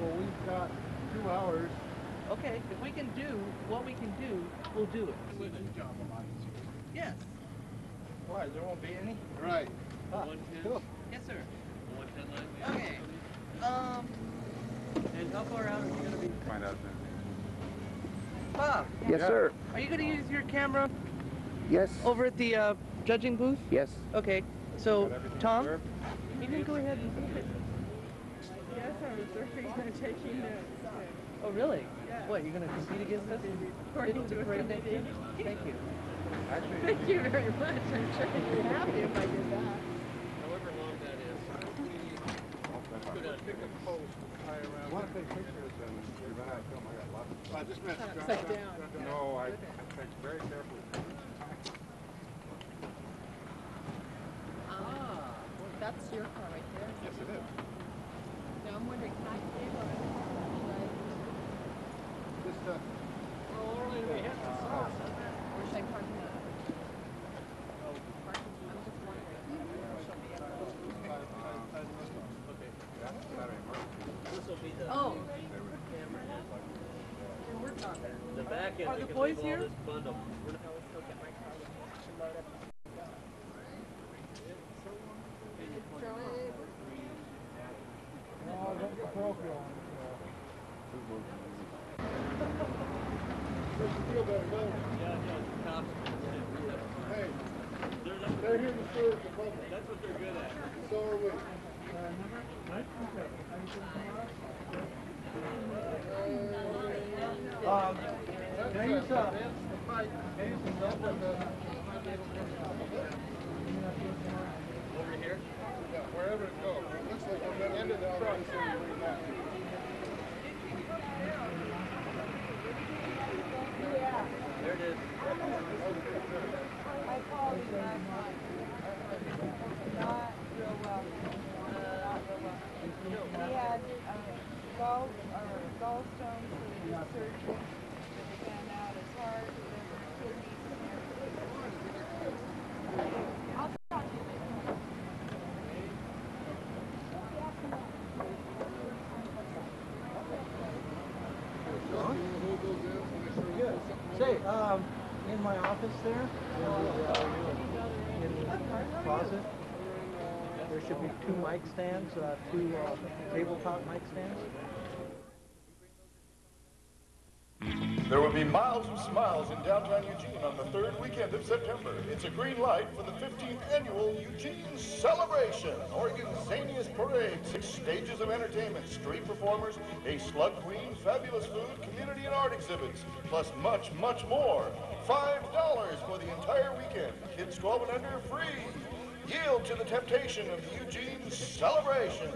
Well, we've got 2 hours. Okay, if we can do what we can do, we'll do it. Yes. Why? There won't be any? Right. Cool. Yes, sir. Okay. And how far out are you going to be? Find out. Bob. Yes, sir. Are you going to use your camera Yes. over at the judging booth? Yes. Okay. So, Tom, you can go ahead and. Yes, I was working on taking notes. Oh, really? Yeah. What, you're going to compete against us? According to a parade committee. next year? Thank you. Thank you very much. I'm sure you'd be happy if I did that. However long that is. Pick a post, tie around. I want to take pictures and we run out of film. I got lots. I just meant Upside down. No, I think very carefully. Ah, well, that's your car right there. Yes, it is. Now I'm wondering, can I stay on? Just, Well, early we hit the sauce, isn't it? Or should I park in the... Oh, park in the... I'm just wondering. This will be the Oh. camera. And we're talking. The back end, Are we the can boys leave all here? this bundle. We're not- I will still get my car. Should load up. feel better, don't it? Yeah, cops. Hey, they're here to serve the public. That's what they're good at. So are we. Can I use Over here? Yeah, wherever it goes. It looks like on the end of the truck, so you bring that. There it is. I called him last night. Not real well. Not real well. He had gallstones for the surgery. They found out his heart, liver, kidneys, and everything. I'll talk to you later. Say, in my office there, in the closet, there should be 2 mic stands, 2 tabletop mic stands. There will be miles of smiles in downtown Eugene on the 3rd weekend of September. It's a green light for the 15th annual Eugene Celebration. Oregon's zaniest parade, 6 stages of entertainment, street performers, a slug queen, fabulous food, community and art exhibits, plus much, much more. $5 for the entire weekend. Kids 12 and under free. Yield to the temptation of the Eugene Celebration.